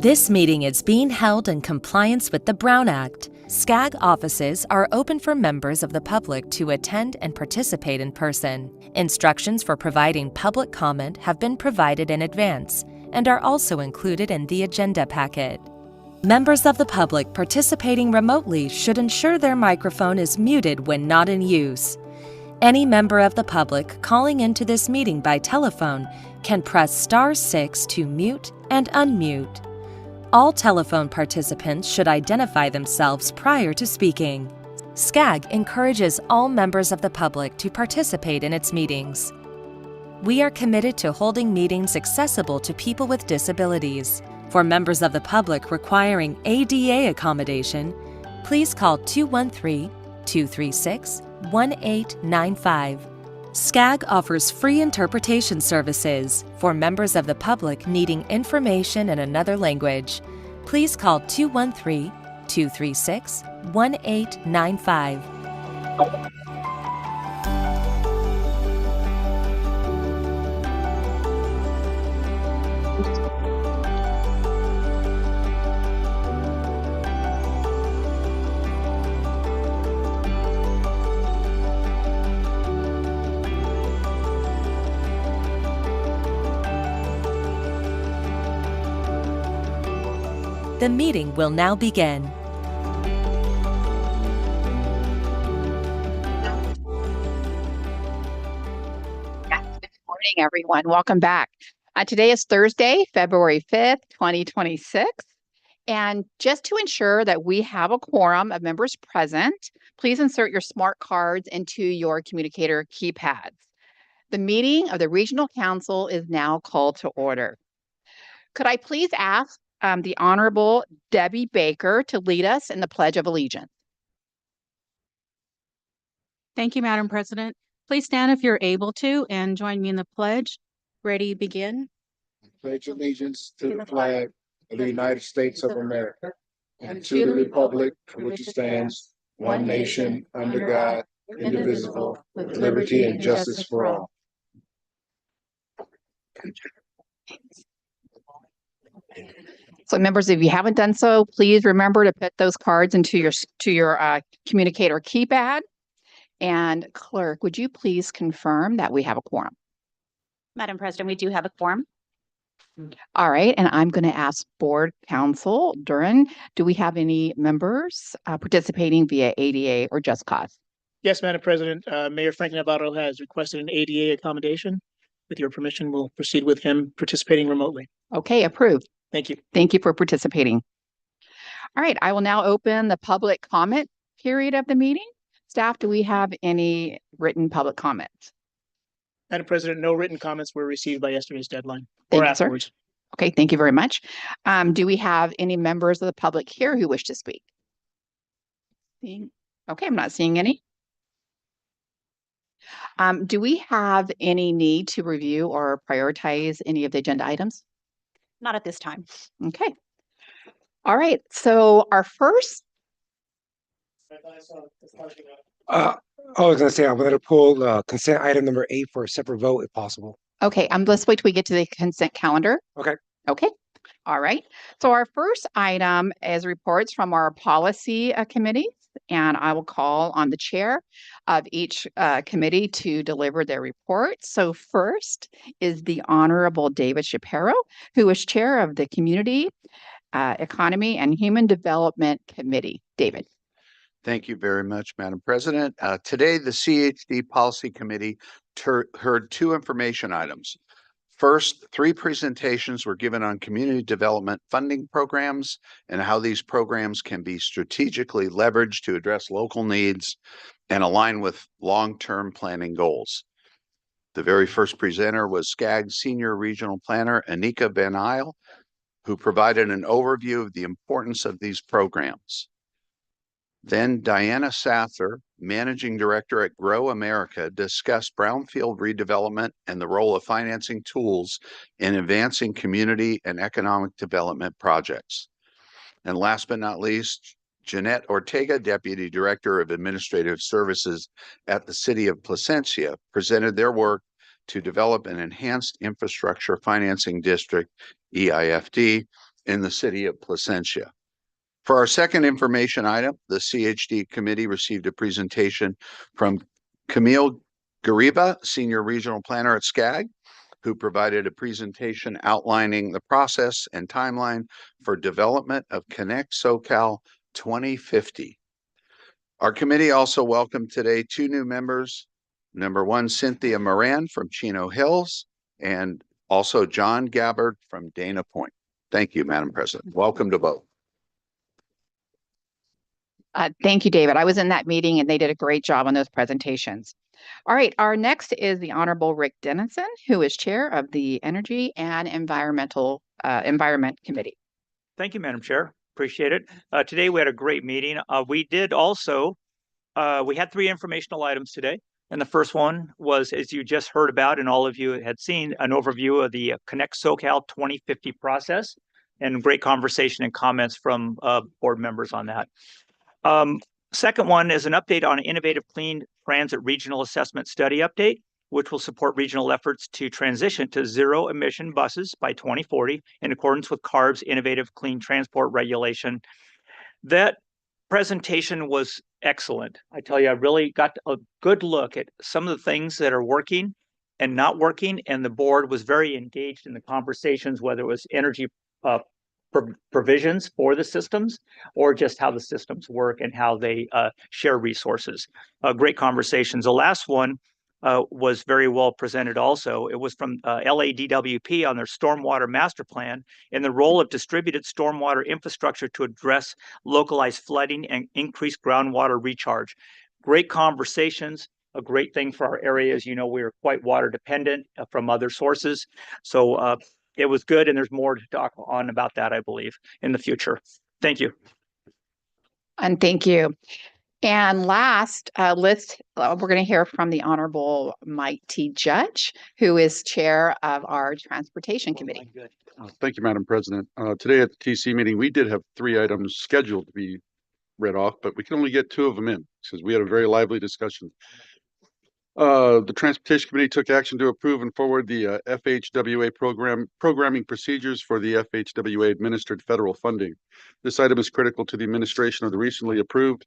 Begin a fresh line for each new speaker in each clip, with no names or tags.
This meeting is being held in compliance with the Brown Act. SCAG offices are open for members of the public to attend and participate in person. Instructions for providing public comment have been provided in advance and are also included in the agenda packet. Members of the public participating remotely should ensure their microphone is muted when not in use. Any member of the public calling into this meeting by telephone can press *6 to mute and unmute. All telephone participants should identify themselves prior to speaking. SCAG encourages all members of the public to participate in its meetings. We are committed to holding meetings accessible to people with disabilities. For members of the public requiring ADA accommodation, please call 213-236-1895. SCAG offers free interpretation services for members of the public needing information in another language. Please call 213-236-1895. The meeting will now begin.
Good morning, everyone. Welcome back. Today is Thursday, February 5th, 2026. And just to ensure that we have a quorum of members present, please insert your smart cards into your communicator keypads. The meeting of the Regional Council is now called to order. Could I please ask the Honorable Debbie Baker to lead us in the Pledge of Allegiance?
Thank you, Madam President. Please stand if you're able to and join me in the pledge. Ready, begin.
Pledge allegiance to the flag of the United States of America and to the republic for which it stands, one nation, under God, indivisible, with liberty and justice for all.
So members, if you haven't done so, please remember to put those cards into your communicator keypad. And clerk, would you please confirm that we have a quorum?
Madam President, we do have a quorum.
All right, and I'm going to ask Board Counsel Duran, do we have any members participating via ADA or Just Cause?
Yes, Madam President. Mayor Frank Navarro has requested an ADA accommodation. With your permission, we'll proceed with him participating remotely.
Okay, approved.
Thank you.
Thank you for participating. All right, I will now open the public comment period of the meeting. Staff, do we have any written public comments?
Madam President, no written comments were received by yesterday's deadline
Thank
or
you, sir.
afterwards.
Okay, thank you very much. Do we have any members of the public here who wish to speak? Okay, I'm not seeing any. Do we have any need to review or prioritize any of the agenda items?
Not at this time.
Okay. All right, so our first.
I was going to say I'm going to pull consent item number 8 for a separate vote if possible.
Okay, let's wait till we get to the consent calendar.
Okay.
Okay. All right. So our first item is reports from our policy committees, and I will call on the chair of each committee to deliver their reports. So first is the Honorable David Shapiro, who is chair of the Community, Economy, and Human Development Committee. David.
Thank you very much, Madam President. Today, the CHD Policy Committee heard 2 information items. First, 3 presentations were given on community development funding programs and how these programs can be strategically leveraged to address local needs and align with long-term planning goals. The very first presenter was SCAG Senior Regional Planner Anika Van Isle, who provided an overview of the importance of these programs. Then Diana Sather, Managing Director at Grow America, discussed brownfield redevelopment and the role of financing tools in advancing community and economic development projects. And last but not least, Jeanette Ortega, Deputy Director of Administrative Services at the City of Placencia, presented their work to develop an enhanced infrastructure financing district, EIFD, in the city of Placentia. For our second information item, the CHD committee received a presentation from Camille Gariba, Senior Regional Planner at SCAG, who provided a presentation outlining the process and timeline for development of Connect SoCal 2050. Our committee also welcomed today 2 new members. Number 1, Cynthia Moran from Chino Hills, and also John Gabbard from Dana Point. Thank you, Madam President. Welcome to both.
Thank you, David. I was in that meeting and they did a great job on those presentations. All right, our next is the Honorable Rick Dennison, who is Chair of the Energy and Environment Committee.
Thank you, Madam Chair. Appreciate it. Today we had a great meeting. We had 3 informational items today. And the first one was, as you just heard about and all of you had seen, an overview of the Connect SoCal 2050 process, and great conversation and comments from board members on that. Second one is an update on Innovative Clean Transit Regional Assessment Study update, which will support regional efforts to transition to zero emission buses by 2040 in accordance with CARB's Innovative Clean Transport regulation. That presentation was excellent. I tell you, I really got a good look at some of the things that are working and not working, and the board was very engaged in the conversations, whether it was energy provisions for the systems or just how the systems work and how they share resources. Great conversations. The last one was very well presented also. It was from LADWP on their stormwater master plan and the role of distributed stormwater infrastructure to address localized flooding and increase groundwater recharge. Great conversations, a great thing for our area. As you know, we are quite water dependent from other sources. So it was good, and there's more to talk on about that, I believe, in the future. Thank you.
And thank you. And last, we're going to hear from the Honorable Mike T. Judge, who is Chair of our Transportation Committee.
Thank you, Madam President. Today at the TC meeting, we did have 3 items scheduled to be read off, but we can only get 2 of them in because we had a very lively discussion. The Transportation Committee took action to approve and forward the FHWA programming procedures for the FHWA administered federal funding. This item is critical to the administration of the recently approved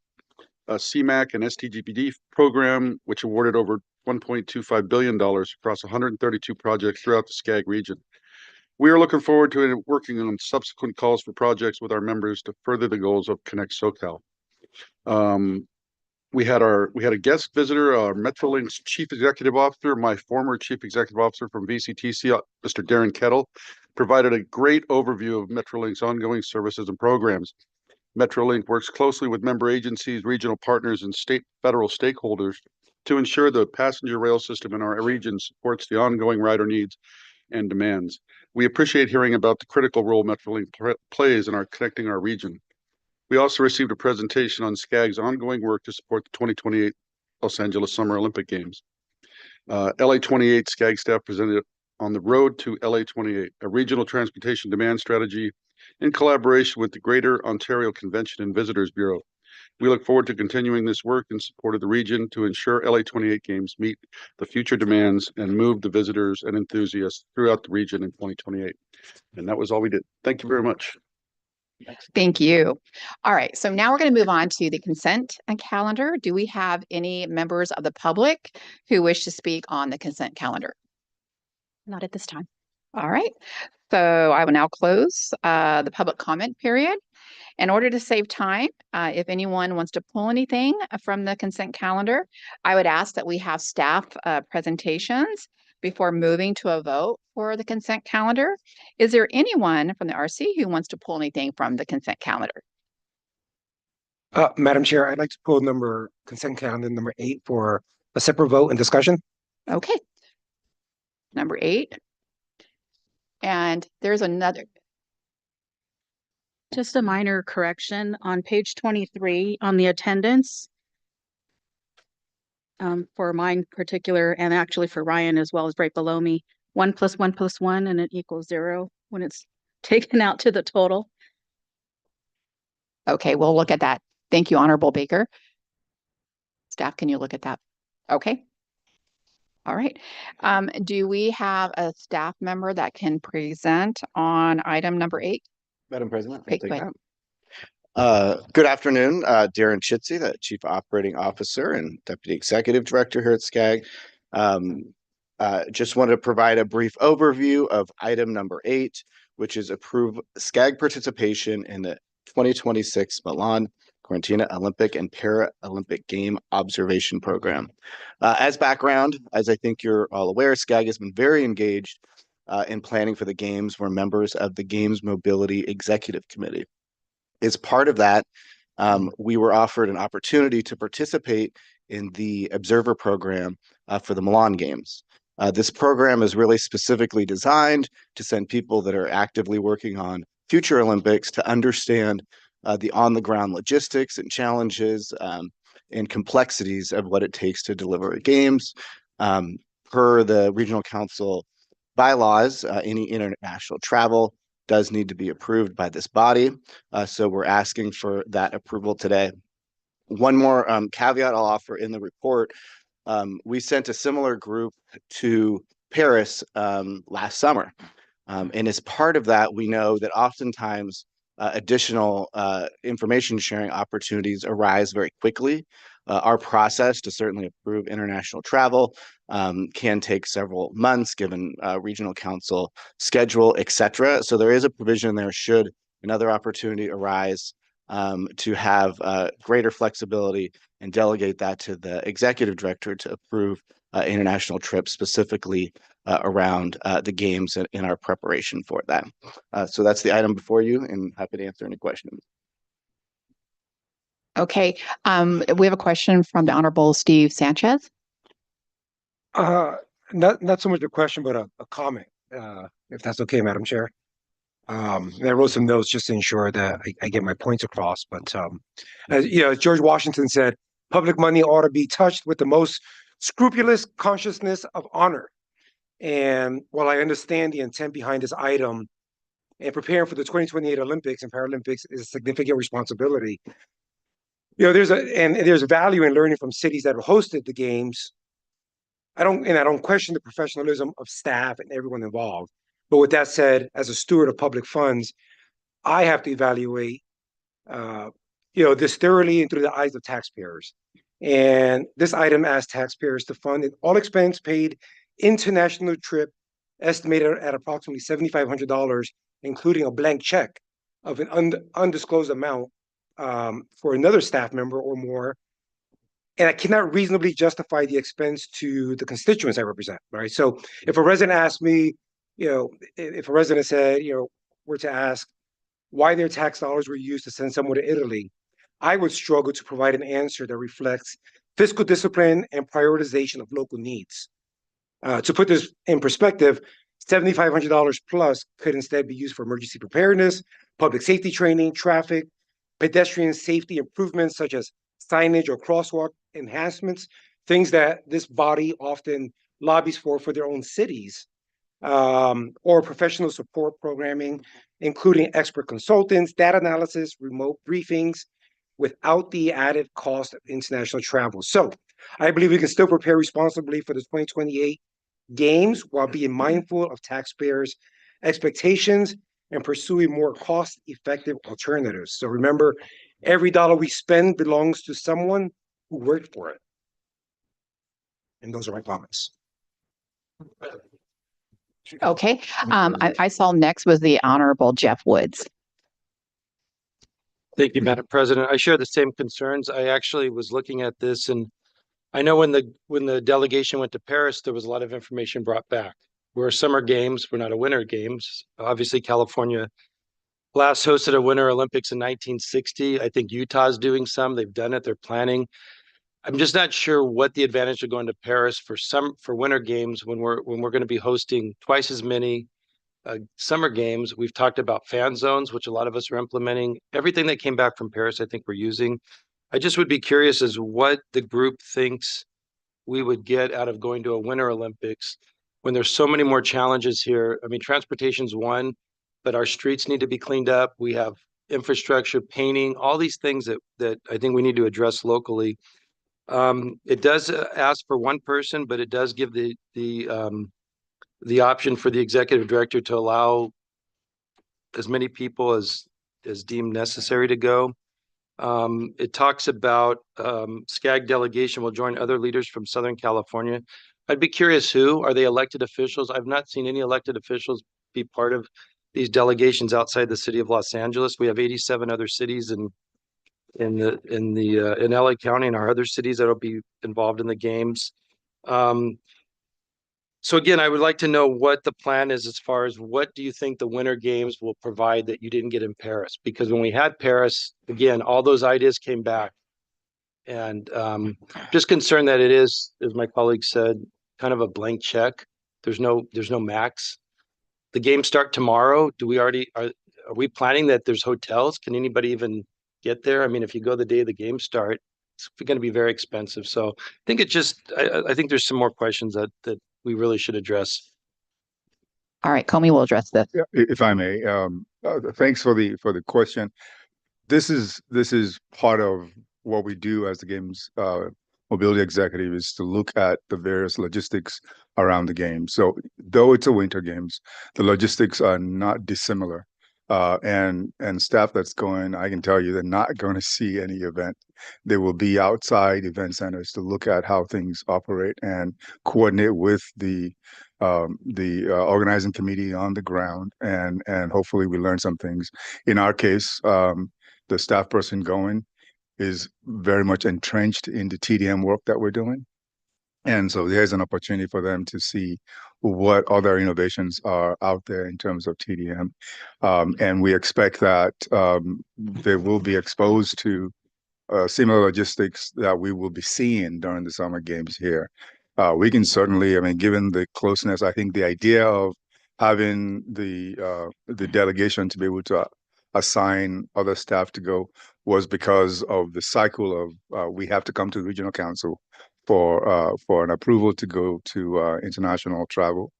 CMAQ and STGPD program, which awarded over $1.25 billion across 132 projects throughout the SCAG region. We are looking forward to working on subsequent calls for projects with our members to further the goals of Connect SoCal. We had a guest visitor, our Metrolink's Chief Executive Officer, my former Chief Executive Officer from VCTC, Mr. Darren Kettle, provided a great overview of Metrolink's ongoing services and programs. Metrolink works closely with member agencies, regional partners, and federal stakeholders to ensure the passenger rail system in our region supports the ongoing rider needs and demands. We appreciate hearing about the critical role Metrolink plays in connecting our region. We also received a presentation on SCAG's ongoing work to support the 2028 Los Angeles Summer Olympic Games. LA 28 SCAG staff presented On the Road to LA 28, a regional transportation demand strategy in collaboration with the Greater Ontario Convention and Visitors Bureau. We look forward to continuing this work in support of the region to ensure LA 28 Games meet the future demands and move the visitors and enthusiasts throughout the region in 2028. And that was all we did. Thank you very much.
Thank you. All right, so now we're going to move on to the consent calendar. Do we have any members of the public who wish to speak on the consent calendar?
Not at this time.
All right, so I will now close the public comment period. In order to save time, if anyone wants to pull anything from the consent calendar, I would ask that we have staff presentations before moving to a vote for the consent calendar. Is there anyone from the RC who wants to pull anything from the consent calendar?
Madam Chair, I'd like to pull consent calendar number 8 for a separate vote and discussion.
Okay. Number 8. And there's another.
Just a minor correction on page 23 on the attendance. For mine particular, and actually for Ryan as well, is right below me. 1 + 1 + 1, and it equals 0 when it's taken out to the total.
Okay, we'll look at that. Thank you, Honorable Baker. Staff, can you look at that? Okay. All right. Do we have a staff member that can present on item number 8?
Madam President, I'll
Great,
take
go ahead.
that. Good afternoon, Darren Chitsey, the Chief Operating Officer and Deputy Executive Director here at SCAG. Just wanted to provide a brief overview of item number 8, which is approve SCAG participation in the 2026 Milan Cortina Olympic and Paralympic Game Observation Program. As background, as I think you're all aware, SCAG has been very engaged in planning for the Games. We're members of the Games Mobility Executive Committee. As part of that, we were offered an opportunity to participate in the observer program for the Milan Games. This program is really specifically designed to send people that are actively working on future Olympics to understand the on-the-ground logistics and challenges and complexities of what it takes to deliver a games. Per the Regional Council bylaws, any international travel does need to be approved by this body. So we're asking for that approval today. One more caveat I'll offer in the report. We sent a similar group to Paris last summer. And as part of that, we know that oftentimes additional information sharing opportunities arise very quickly. Our process to certainly approve international travel can take several months given regional council schedule, et cetera. So there is a provision there should another opportunity arise to have greater flexibility and delegate that to the executive director to approve international trips specifically around the games in our preparation for that. So that's the item before you, and happy to answer any questions.
Okay, we have a question from the Honorable Steve Sanchez.
Not so much a question, but a comment, if that's okay, Madam Chair. And I wrote some notes just to ensure that I get my points across. But as George Washington said, public money ought to be touched with the most scrupulous consciousness of honor. And while I understand the intent behind this item, and preparing for the 2028 Olympics and Paralympics is a significant responsibility. There's a value in learning from cities that have hosted the games. I don't question the professionalism of staff and everyone involved. But with that said, as a steward of public funds, I have to evaluate, this thoroughly and through the eyes of taxpayers. And this item asks taxpayers to fund an all-expense paid international trip estimated at approximately $7,500, including a blank check of an undisclosed amount for another staff member or more. And I cannot reasonably justify the expense to the constituents I represent, right? So if a resident asks me, if a resident said, were to ask why their tax dollars were used to send someone to Italy, I would struggle to provide an answer that reflects fiscal discipline and prioritization of local needs. To put this in perspective, $7,500 plus could instead be used for emergency preparedness, public safety training, traffic, pedestrian safety improvements such as signage or crosswalk enhancements, things that this body often lobbies for their own cities, or professional support programming, including expert consultants, data analysis, remote briefings, without the added cost of international travel. So I believe we can still prepare responsibly for the 2028 games while being mindful of taxpayers' expectations and pursuing more cost-effective alternatives. So remember, every dollar we spend belongs to someone who worked for it. And those are my comments.
Okay, I saw next was the Honorable Jeff Woods.
Thank you, Madam President. I share the same concerns. I actually was looking at this, and I know when the delegation went to Paris, there was a lot of information brought back. We're summer games, we're not a winter games. Obviously, California last hosted a Winter Olympics in 1960. I think Utah's doing some. They've done it. They're planning. I'm just not sure what the advantage of going to Paris for winter games when we're going to be hosting twice as many summer games. We've talked about fan zones, which a lot of us are implementing. Everything that came back from Paris, I think we're using. I just would be curious as what the group thinks we would get out of going to a Winter Olympics when there's so many more challenges here. I mean, transportation's one, but our streets need to be cleaned up. We have infrastructure, painting, all these things that I think we need to address locally. It does ask for one person, but it does give the option for the executive director to allow as many people as deemed necessary to go. It talks about SCAG delegation will join other leaders from Southern California. I'd be curious, who are they? Elected officials? I've not seen any elected officials be part of these delegations outside the city of Los Angeles. We have 87 other cities in LA County and our other cities that'll be involved in the games. So again, I would like to know what the plan is as far as what do you think the Winter Games will provide that you didn't get in Paris? Because when we had Paris, again, all those ideas came back. And just concerned that it is, as my colleague said, kind of a blank check. There's no max. The games start tomorrow. Are we planning that there's hotels? Can anybody even get there? I mean, if you go the day the games start, it's going to be very expensive. So I think I think there's some more questions that we really should address.
All right, Comey will address this.
Yeah, if I may, thanks for the question. This is part of what we do as the games mobility executive, is to look at the various logistics around the game. So though it's a winter games, the logistics are not dissimilar. And staff that's going, I can tell you, they're not going to see any event. They will be outside event centers to look at how things operate and coordinate with the organizing committee on the ground, and hopefully we learn some things. In our case, the staff person going is very much entrenched in the TDM work that we're doing. And so there's an opportunity for them to see what other innovations are out there in terms of TDM. And we expect that they will be exposed to similar logistics that we will be seeing during the summer games here. We can certainly, I mean, given the closeness, I think the idea of having the delegation to be able to assign other staff to go was because of the cycle of we have to come to the regional council for an approval to go to international travel.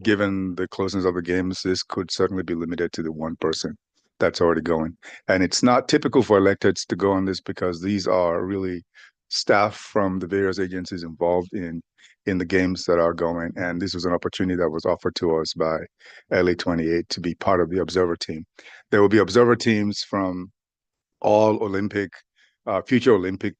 Given the closeness of the games, this could certainly be limited to the one person that's already going. And it's not typical for electeds to go on this, because these are really staff from the various agencies involved in the games that are going. And this was an opportunity that was offered to us by LA 28 to be part of the observer team. There will be observer teams from all future Olympic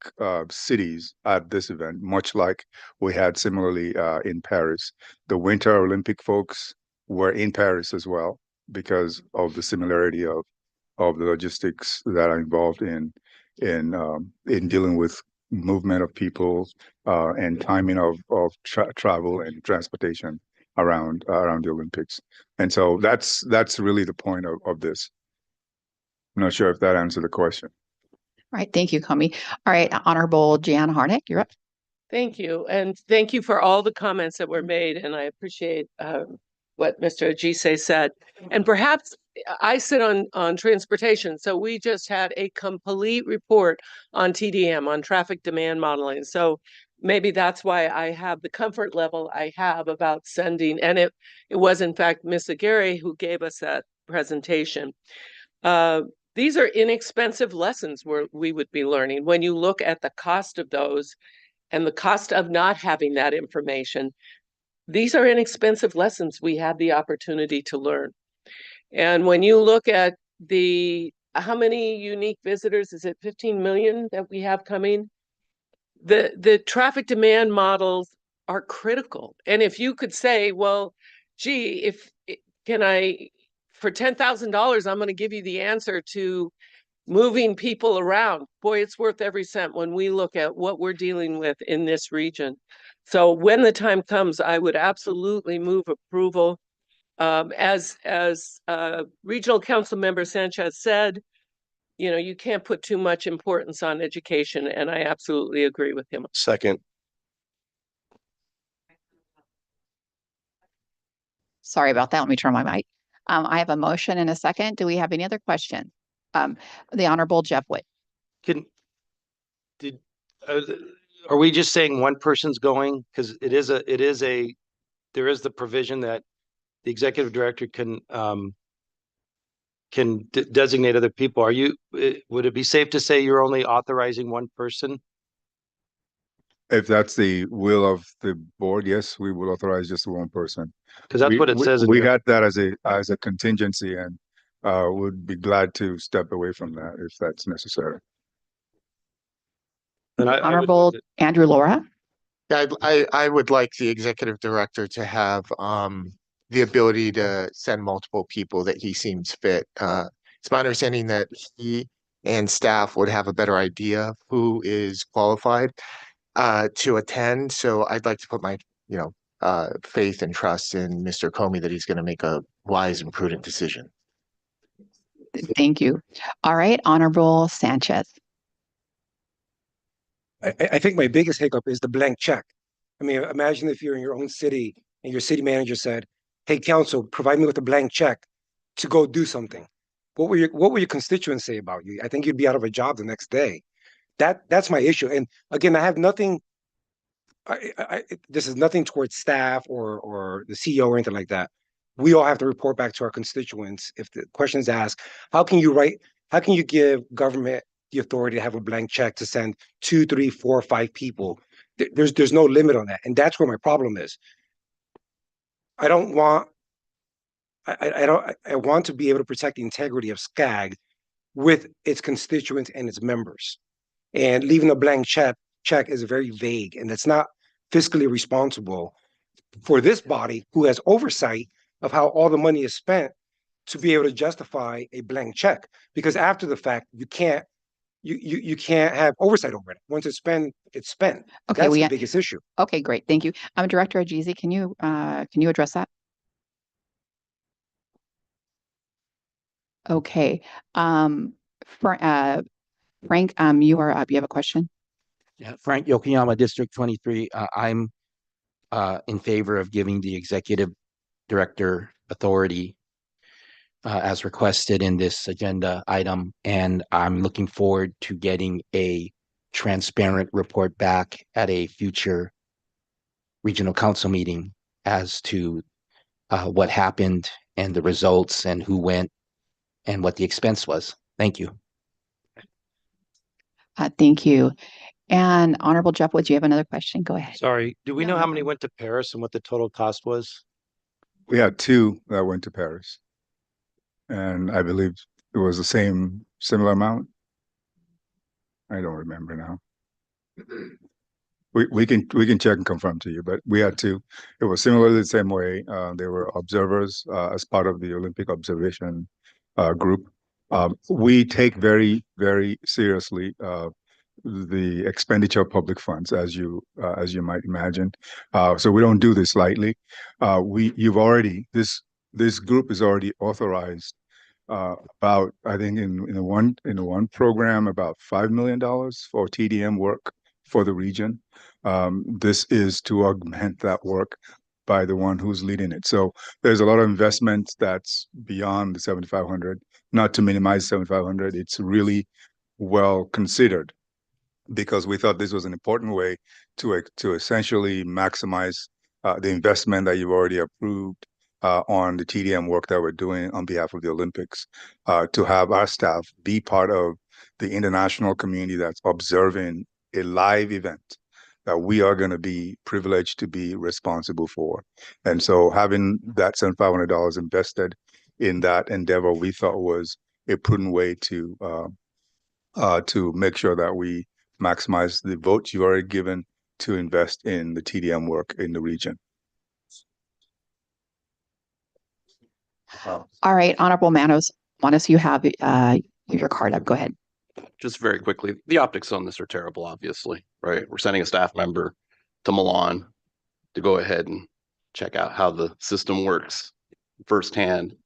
cities at this event, much like we had similarly in Paris. The Winter Olympic folks were in Paris as well, because of the similarity of the logistics that are involved in dealing with movement of people and timing of travel and transportation around the Olympics. And so that's really the point of this. I'm not sure if that answered the question.
All right, thank you, Comey. All right, Honorable Jan Harnick, you're up.
Thank you. And thank you for all the comments that were made. And I appreciate what Mr. Ajise said. And perhaps I sit on transportation. So we just had a complete report on TDM, on traffic demand modeling. So maybe that's why I have the comfort level I have about sending. And it was, in fact, Ms. Aguirre who gave us that presentation. These are inexpensive lessons we would be learning. When you look at the cost of those and the cost of not having that information, these are inexpensive lessons we had the opportunity to learn. And when you look at how many unique visitors, is it 15 million that we have coming? The traffic demand models are critical. And if you could say, well, gee, for $10,000, I'm going to give you the answer to moving people around. Boy, it's worth every cent when we look at what we're dealing with in this region. So when the time comes, I would absolutely move approval. As Regional Council Member Sanchez said, you can't put too much importance on education, and I absolutely agree with him.
Second.
Sorry about that. Let me turn my mic. I have a motion and a second. Do we have any other questions? The Honorable Jeff Witt.
Are we just saying one person's going? Because there is the provision that the executive director can designate other people. Would it be safe to say you're only authorizing one person?
If that's the will of the board, yes, we will authorize just one person.
Because that's what it says in
We
your,
got that as a contingency, and would be glad to step away from that if that's necessary.
and I would
Honorable
love it.
Andrew Laura.
Yeah, I would like the executive director to have the ability to send multiple people that he seems fit. It's my understanding that he and staff would have a better idea of who is qualified to attend. So I'd like to put my, faith and trust in Mr. Comey that he's going to make a wise and prudent decision.
Thank you. All right, Honorable Sanchez.
I think my biggest hiccup is the blank check. I mean, imagine if you're in your own city and your city manager said, "Hey, council, provide me with a blank check to go do something." What will your constituents say about you? I think you'd be out of a job the next day. That's my issue. And again, I have nothing. This is nothing towards staff or the CEO or anything like that. We all have to report back to our constituents. If the question is asked, how can you give government the authority to have a blank check to send 2, 3, 4, 5 people? There's no limit on that. And that's where my problem is. I want to be able to protect the integrity of SCAG with its constituents and its members. And leaving a blank check is very vague, and it's not fiscally responsible for this body who has oversight of how all the money is spent to be able to justify a blank check. Because after the fact, you can't have oversight over it. Once it's spent, it's spent.
Okay,
That's the biggest issue.
Okay, great. Thank you. Director Ajizi, can you address that? Okay. Frank, you are up. You have a question?
Yeah, Frank Yokoyama, District 23. I'm in favor of giving the executive director authority as requested in this agenda item, and I'm looking forward to getting a transparent report back at a future regional council meeting as to what happened and the results and who went and what the expense was. Thank you.
Thank you. And Honorable Jeff Woods, you have another question? Go ahead.
Sorry, do we
No,
know
no
how many
problem.
went to Paris and what the total cost was?
We had 2 that went to Paris, and I believe it was the similar amount. I don't remember now. We can check and confirm to you, but we had 2. It was similarly the same way. They were observers as part of the Olympic observation group. We take very, very seriously the expenditure of public funds, as you might imagine. So we don't do this lightly. This group is already authorized about, I think in one program, about $5 million for TDM work for the region. This is to augment that work by the one who's leading it. So there's a lot of investment that's beyond the 7,500. Not to minimize 7,500, it's really well considered, because we thought this was an important way to essentially maximize the investment that you've already approved on the TDM work that we're doing on behalf of the Olympics, to have our staff be part of the international community that's observing a live event that we are going to be privileged to be responsible for. And so having that $7,500 invested in that endeavor, we thought was a prudent way to make sure that we maximize the votes you've already given to invest in the TDM work in the region.
All right, Honorable Manos, you have your card up. Go ahead.
Just very quickly, the optics on this are terrible, obviously, right? We're sending a staff member to Milan to go ahead and check out how the system works firsthand.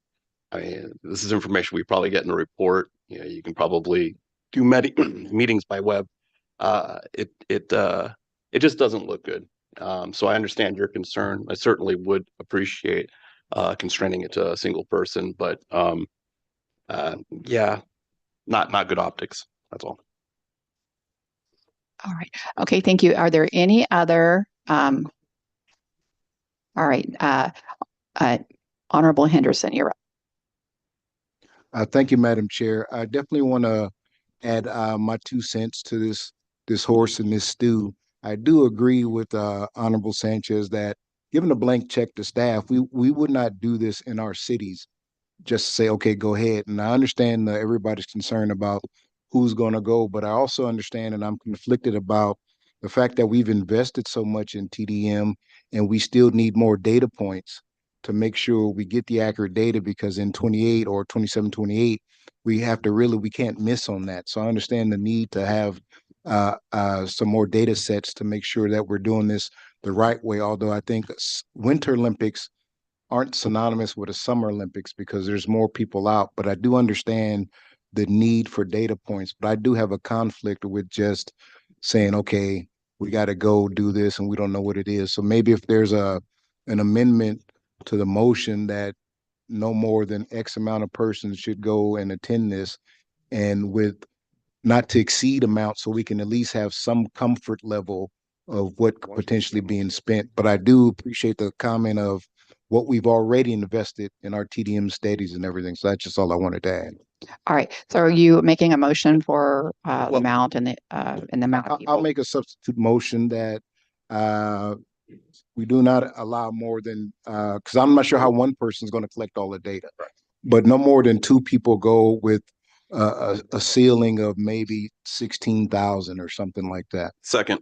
I mean, this is information we probably get in a report. You know, you can probably do meetings by web. It just doesn't look good. So I understand your concern. I certainly would appreciate constraining it to a single person, but yeah, not good optics. That's all.
All right. Okay, thank you. Are there any other all right, Honorable Henderson, you're up.
Thank you, Madam Chair. I definitely want to add my 2 cents to this horse and this stew.
I do agree with Honorable Sanchez that given a blank check to staff, we would not do this in our cities. Just say, okay, go ahead. And I understand that everybody's concerned about who's going to go, but I also understand and I'm conflicted about the fact that we've invested so much in TDM and we still need more data points to make sure we get the accurate data, because in 28 or 27, 28, we have to really, we can't miss on that. So I understand the need to have some more data sets to make sure that we're doing this the right way. Although I think Winter Olympics aren't synonymous with the Summer Olympics because there's more people out, but I do understand the need for data points. But I do have a conflict with just saying, okay, we got to go do this and we don't know what it is. So maybe if there's an amendment to the motion that no more than X amount of persons should go and attend this, and with not to exceed amount, so we can at least have some comfort level of what could potentially being spent. But I do appreciate the comment of what we've already invested in our TDM studies and everything. So that's just all I wanted to add.
All right. So are you making a motion for the amount and the amount of people?
I'll make a substitute motion that we do not allow more than, because I'm not sure how one person's going to collect all the data, but no more than 2 people go with a ceiling of maybe 16,000 or something like that.
Second.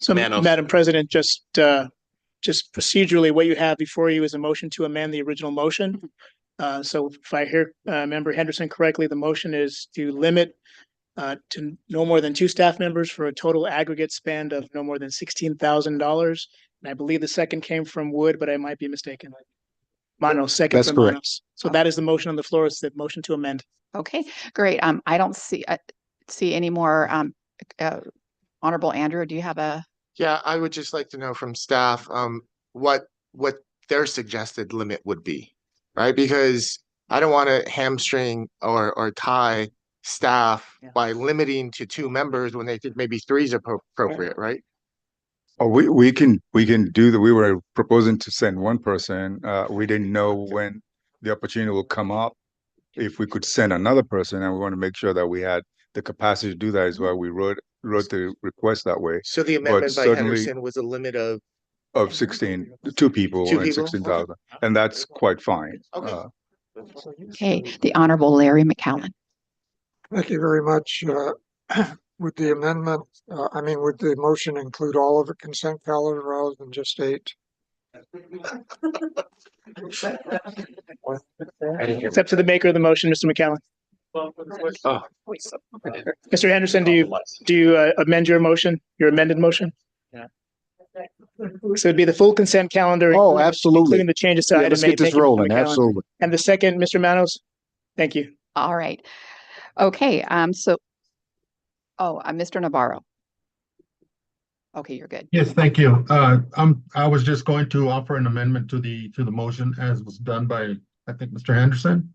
So,
Manos.
Madam President, just procedurally, what you have before you is a motion to amend the original motion. So if I hear Member Henderson correctly, the motion is to limit to no more than 2 staff members for a total aggregate spend of no more than $16,000. And I believe the second came from Wood, but I might be mistaken. Manos, second
That's
from
correct.
Manos. So that is the motion on the floor. It's the motion to amend.
Okay, great. I don't see any more. Honorable Andrew, do you have a?
Yeah, I would just like to know from staff, what their suggested limit would be, right? Because I don't want to hamstring or tie staff by limiting to 2 members when they think maybe 3 is appropriate, right?
Oh, we can do that. We were proposing to send 1 person. We didn't know when the opportunity will come up. If we could send another person, and we want to make sure that we had the capacity to do that, is why we wrote the request that way.
So the amendment by Henderson was a limit of
16, 2 people and 16,000, and that's quite fine.
Okay.
Okay, the Honorable Larry McCallum.
Thank you very much. Would the amendment, would the motion include all of the consent calendar rather than just 8?
It's up to the maker of the motion, Mr. McCallum. Mr. Henderson, do you amend your motion, your amended motion? Yeah. So it'd be the full consent calendar.
Oh, absolutely.
Including the changes to item
Let's
8.
get this rolling. Absolutely.
And the second, Mr. Manos? Thank you.
All right. Okay, Mr. Navarro. Okay, you're good.
Yes, thank you. I was just going to offer an amendment to the motion as was done by, I think, Mr. Henderson,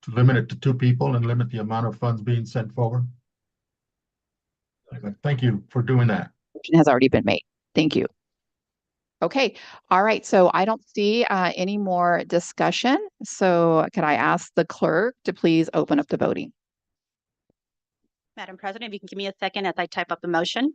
to limit it to 2 people and limit the amount of funds being sent forward. Thank you for doing that.
Motion has already been made. Thank you. Okay, all right. So I don't see any more discussion. So could I ask the clerk to please open up the voting?
Madam President, if you can give me a second as I type up the motion.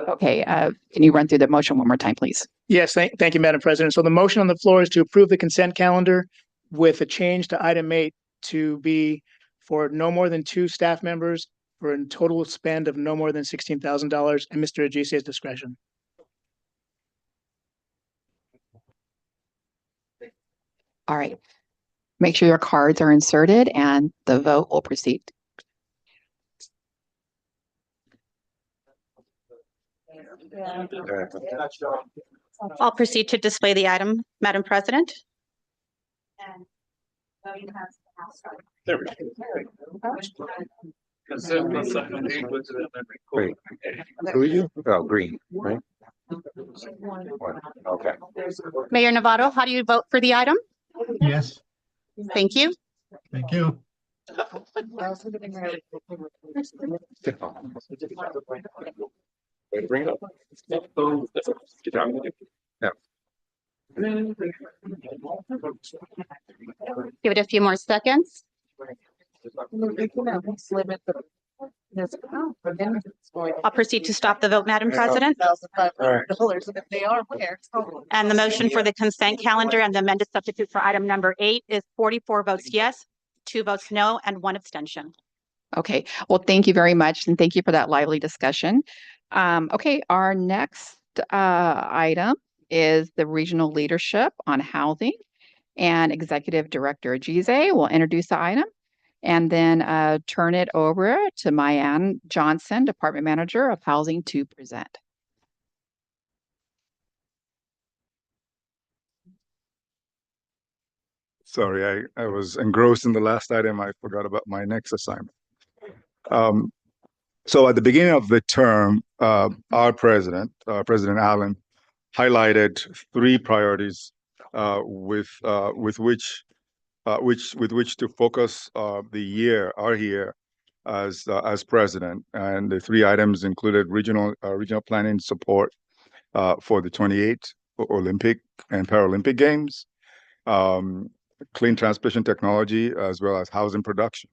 Okay, can you run through the motion one more time, please?
Yes, thank you, Madam President. So the motion on the floor is to approve the consent calendar with a change to item 8 to be for no more than 2 staff members for a total spend of no more than $16,000 and Mr. Agise's discretion.
All right. Make sure your cards are inserted and the vote will proceed.
I'll proceed to display the item, Madam President.
There we go.
Great. Who are you? Oh, green, right? Okay.
Mayor Novato, how do you vote for the item?
Yes,
Thank you.
thank you.
Bring it up. Get down.
Yeah.
Give it a few more seconds. I'll proceed to stop the vote, Madam President. And the motion for the consent calendar and the amended substitute for item number 8 is 44 votes yes, 2 votes no, and 1 abstention.
Okay, well, thank you very much, and thank you for that lively discussion. Okay, our next item is the regional leadership on housing, and Executive Director Ajize will introduce the item and then turn it over to Mayan Johnson, Department Manager of Housing, to present.
Sorry, I was engrossed in the last item. I forgot about my next assignment. So at the beginning of the term, our President Allen, highlighted 3 priorities with which to focus our year as president. And the 3 items included regional planning support for the 28 Olympic and Paralympic Games, clean transportation technology, as well as housing production.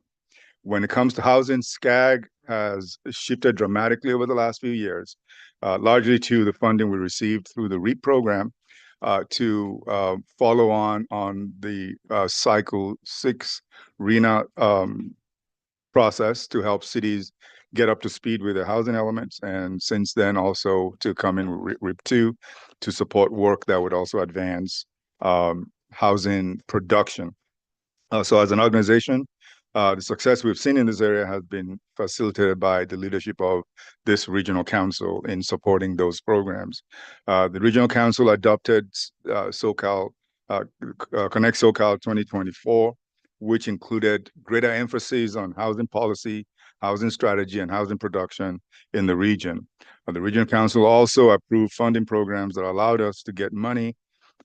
When it comes to housing, SCAG has shifted dramatically over the last few years, largely to the funding we received through the REAP program to follow on the Cycle 6 RENA process to help cities get up to speed with their housing elements, and since then also to come in REAP 2 to support work that would also advance housing production. So as an organization, the success we've seen in this area has been facilitated by the leadership of this regional council in supporting those programs. The regional council adopted Connect SoCal 2024, which included greater emphasis on housing policy, housing strategy, and housing production in the region. The regional council also approved funding programs that allowed us to get money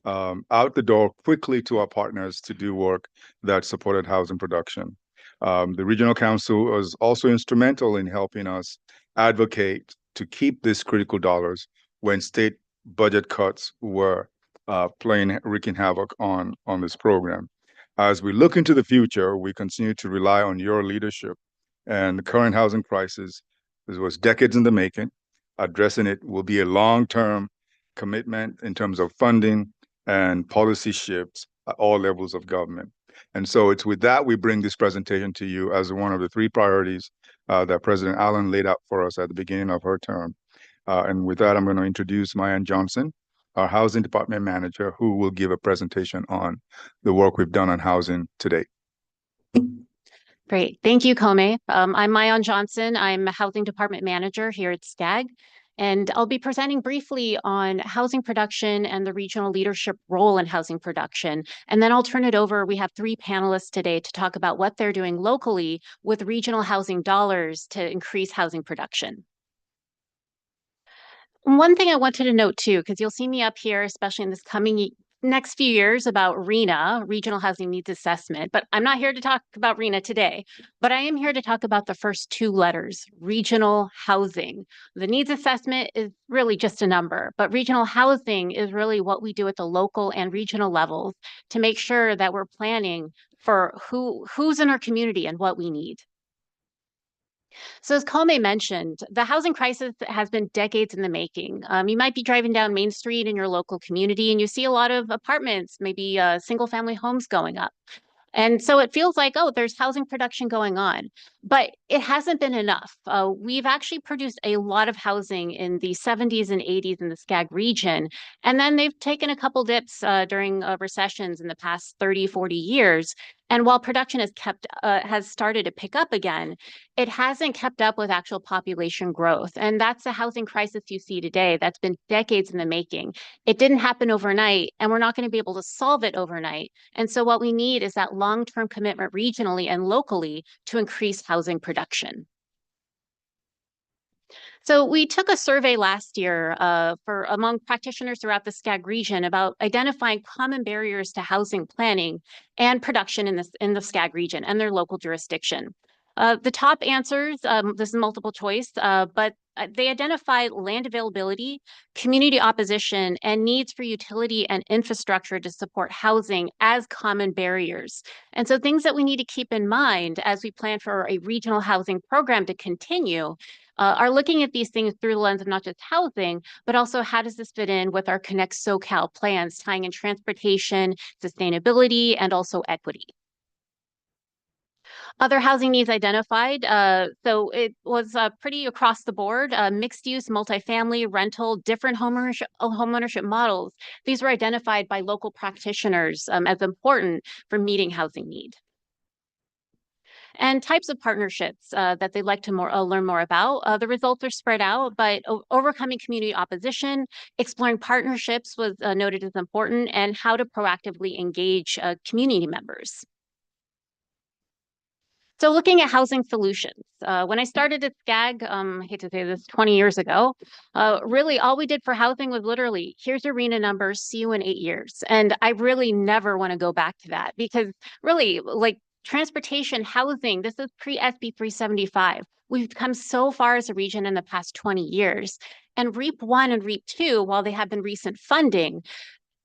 out the door quickly to our partners to do work that supported housing production. The regional council was also instrumental in helping us advocate to keep these critical dollars when state budget cuts were wreaking havoc on this program. As we look into the future, we continue to rely on your leadership, and the current housing crisis, this was decades in the making. Addressing it will be a long-term commitment in terms of funding and policy shifts at all levels of government. And so it's with that we bring this presentation to you as one of the 3 priorities that President Allen laid out for us at the beginning of her term. And with that, I'm going to introduce Mayan Johnson, our Housing Department Manager, who will give a presentation on the work we've done on housing today.
Great. Thank you, Kome. I'm Mayan Johnson. I'm a Housing Department Manager here at SCAG. And I'll be presenting briefly on housing production and the regional leadership role in housing production. And then I'll turn it over. We have 3 panelists today to talk about what they're doing locally with regional housing dollars to increase housing production. One thing I wanted to note too, because you'll see me up here, especially in this next few years, about RHNA, Regional Housing Needs Assessment, but I'm not here to talk about RHNA today, but I am here to talk about the first 2 letters, regional housing. The needs assessment is really just a number, but regional housing is really what we do at the local and regional levels to make sure that we're planning for who's in our community and what we need. So as Kome mentioned, the housing crisis has been decades in the making. You might be driving down Main Street in your local community and you see a lot of apartments, maybe single family homes going up. And so it feels like, oh, there's housing production going on, but it hasn't been enough. We've actually produced a lot of housing in the 70s and 80s in the SCAG region. And then they've taken a couple dips during recessions in the past 30, 40 years. And while production has started to pick up again, it hasn't kept up with actual population growth. And that's the housing crisis you see today. That's been decades in the making. It didn't happen overnight, and we're not going to be able to solve it overnight. And so what we need is that long-term commitment regionally and locally to increase housing production. So we took a survey last year among practitioners throughout the SCAG region about identifying common barriers to housing planning and production in the SCAG region and their local jurisdiction. The top answers, this is multiple choice, but they identify land availability, community opposition, and needs for utility and infrastructure to support housing as common barriers. And so things that we need to keep in mind as we plan for a regional housing program to continue are looking at these things through the lens of not just housing, but also how does this fit in with our Connect SoCal plans, tying in transportation, sustainability, and also equity. Other housing needs identified, so it was pretty across the board, mixed use, multifamily, rental, different homeownership models. These were identified by local practitioners as important for meeting housing need. And types of partnerships that they'd like to learn more about. The results are spread out, but overcoming community opposition, exploring partnerships was noted as important, and how to proactively engage community members. So looking at housing solutions, when I started at SCAG, I hate to say this, 20 years ago, really all we did for housing was literally, here's your RENA numbers, see you in 8 years. And I really never want to go back to that because really like transportation, housing, this is pre-SB 375. We've come so far as a region in the past 20 years. And REAP 1 and REAP 2, while they have been recent funding,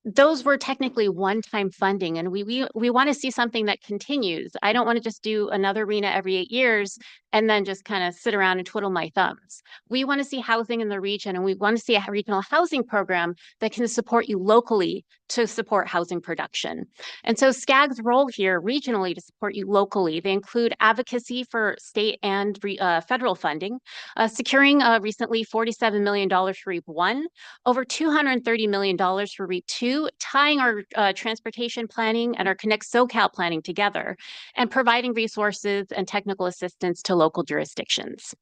those were technically one-time funding, and we want to see something that continues. I don't want to just do another RENA every 8 years and then just kind of sit around and twiddle my thumbs. We want to see housing in the region, and we want to see a regional housing program that can support you locally to support housing production. And so SCAG's role here regionally to support you locally, they include advocacy for state and federal funding, securing recently $47 million for REAP 1, over $230 million for REAP 2, tying our transportation planning and our Connect SoCal planning together, and providing resources and technical assistance to local jurisdictions.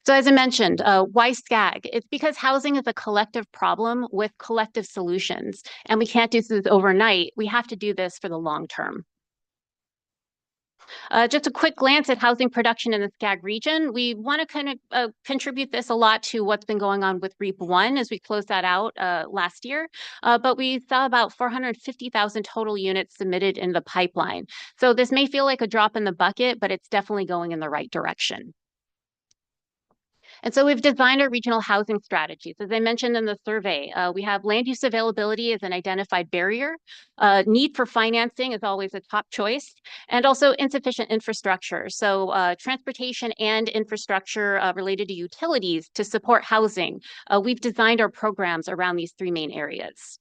So as I mentioned, why SCAG? It's because housing is a collective problem with collective solutions, and we can't do this overnight. We have to do this for the long term. Just a quick glance at housing production in the SCAG region. We want to kind of contribute this a lot to what's been going on with REAP 1 as we closed that out last year. But we saw about 450,000 total units submitted in the pipeline. So this may feel like a drop in the bucket, but it's definitely going in the right direction. And so we've designed our regional housing strategies. As I mentioned in the survey, we have land use availability as an identified barrier. Need for financing is always a top choice, and also insufficient infrastructure. So transportation and infrastructure related to utilities to support housing. We've designed our programs around these 3 main areas.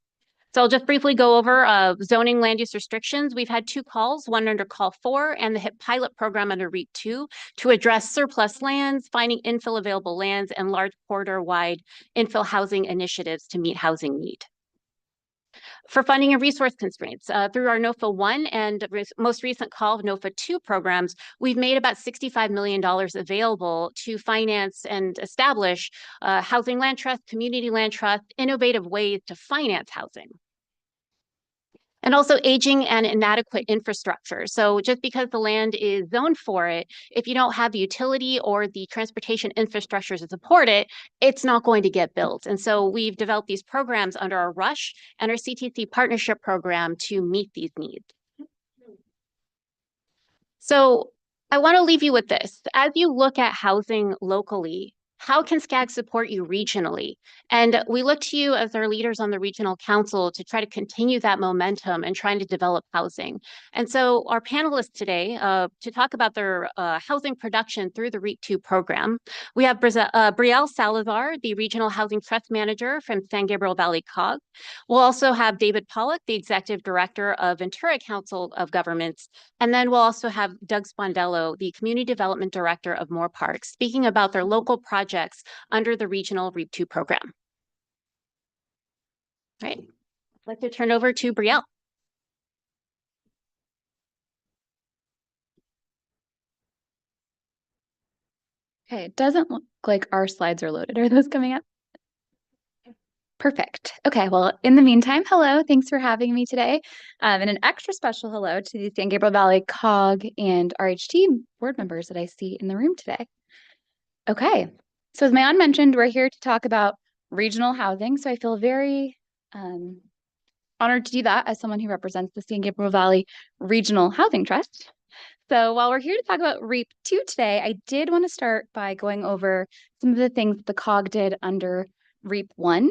So I'll just briefly go over zoning land use restrictions. We've had 2 calls, one under call 4 and the HIP pilot program under REAP 2 to address surplus lands, finding infill available lands, and large corridor-wide infill housing initiatives to meet housing need. For funding and resource constraints, through our NOFA 1 and most recent call of NOFA 2 programs, we've made about $65 million available to finance and establish housing land trust, community land trust, innovative ways to finance housing. And also aging and inadequate infrastructure. So just because the land is zoned for it, if you don't have the utility or the transportation infrastructure to support it, it's not going to get built. And so we've developed these programs under our RUSH and our CTC partnership program to meet these needs. So I want to leave you with this. As you look at housing locally, how can SCAG support you regionally? And we look to you as our leaders on the regional council to try to continue that momentum and trying to develop housing. And so our panelists today to talk about their housing production through the REAP 2 program, we have Brielle Salazar, the Regional Housing Trust Manager from San Gabriel Valley COG. We'll also have David Pollock, the Executive Director of Ventura Council of Governments. And then we'll also have Doug Spondello, the Community Development Director of Moore Park, speaking about their local projects under the regional REAP 2 program. All right, I'd like to turn over to Brielle.
Okay, it doesn't look like our slides are loaded. Are those coming up? Perfect. Okay, well, in the meantime, hello, thanks for having me today. And an extra special hello to the San Gabriel Valley COG and RHT board members that I see in the room today. Okay, so as Mayan mentioned, we're here to talk about regional housing. So I feel very honored to do that as someone who represents the San Gabriel Valley Regional Housing Trust. So while we're here to talk about REAP 2 today, I did want to start by going over some of the things the COG did under REAP 1.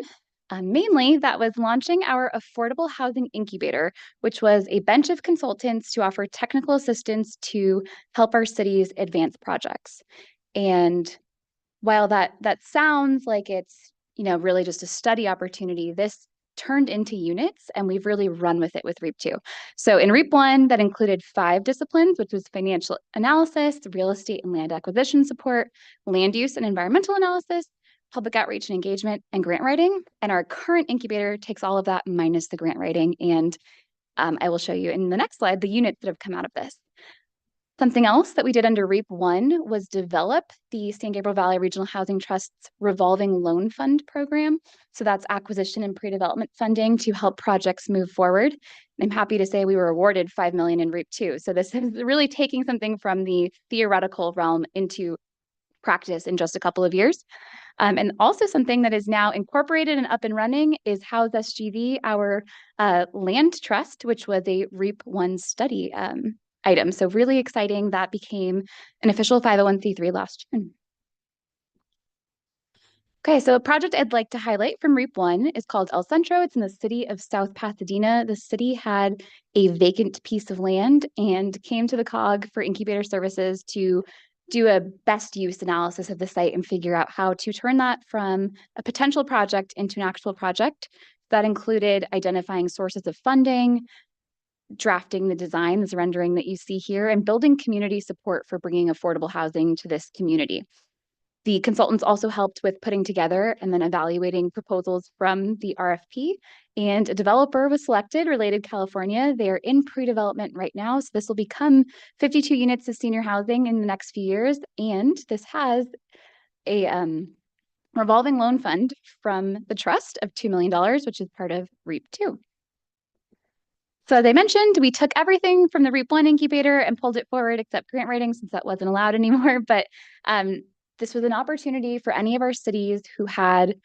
Mainly, that was launching our Affordable Housing Incubator, which was a bench of consultants to offer technical assistance to help our cities advance projects. And while that sounds like it's, really just a study opportunity, this turned into units, and we've really run with it with REAP 2. So in REAP 1, that included 5 disciplines, which was financial analysis, real estate and land acquisition support, land use and environmental analysis, public outreach and engagement, and grant writing. And our current incubator takes all of that minus the grant writing. And I will show you in the next slide the units that have come out of this. Something else that we did under REAP 1 was develop the San Gabriel Valley Regional Housing Trust's revolving loan fund program. So that's acquisition and pre-development funding to help projects move forward. I'm happy to say we were awarded $5 million in REAP 2. So this is really taking something from the theoretical realm into practice in just a couple of years. And also something that is now incorporated and up and running is House SGV, our land trust, which was a REAP 1 study item. So really exciting. That became an official 501c3 last June. Okay, so a project I'd like to highlight from REAP 1 is called El Centro. It's in the city of South Pasadena. The city had a vacant piece of land and came to the COG for incubator services to do a best use analysis of the site and figure out how to turn that from a potential project into an actual project. That included identifying sources of funding, drafting the design, this rendering that you see here, and building community support for bringing affordable housing to this community. The consultants also helped with putting together and then evaluating proposals from the RFP, and a developer was selected, Related California. They are in pre-development right now, so this will become 52 units of senior housing in the next few years, and this has a revolving loan fund from the trust of $2 million, which is part of REAP 2. So as I mentioned, we took everything from the REAP 1 incubator and pulled it forward, except grant writing, since that wasn't allowed anymore. But this was an opportunity for any of our cities who had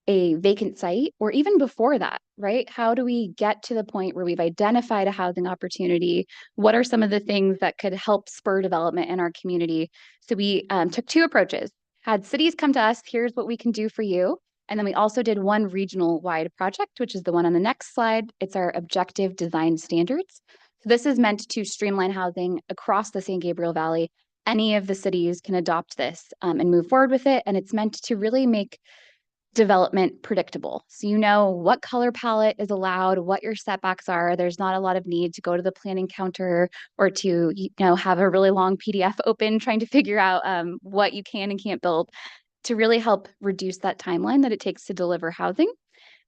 a vacant site, or even before that, right? How do we get to the point where we've identified a housing opportunity? What are some of the things that could help spur development in our community? So we took 2 approaches. Had cities come to us, here's what we can do for you. And then we also did one regional wide project, which is the one on the next slide. It's our objective design standards. So this is meant to streamline housing across the San Gabriel Valley. Any of the cities can adopt this and move forward with it. And it's meant to really make development predictable. So you know what color palette is allowed, what your setbacks are. There's not a lot of need to go to the planning counter or to, have a really long PDF open trying to figure out what you can and can't build, to really help reduce that timeline that it takes to deliver housing.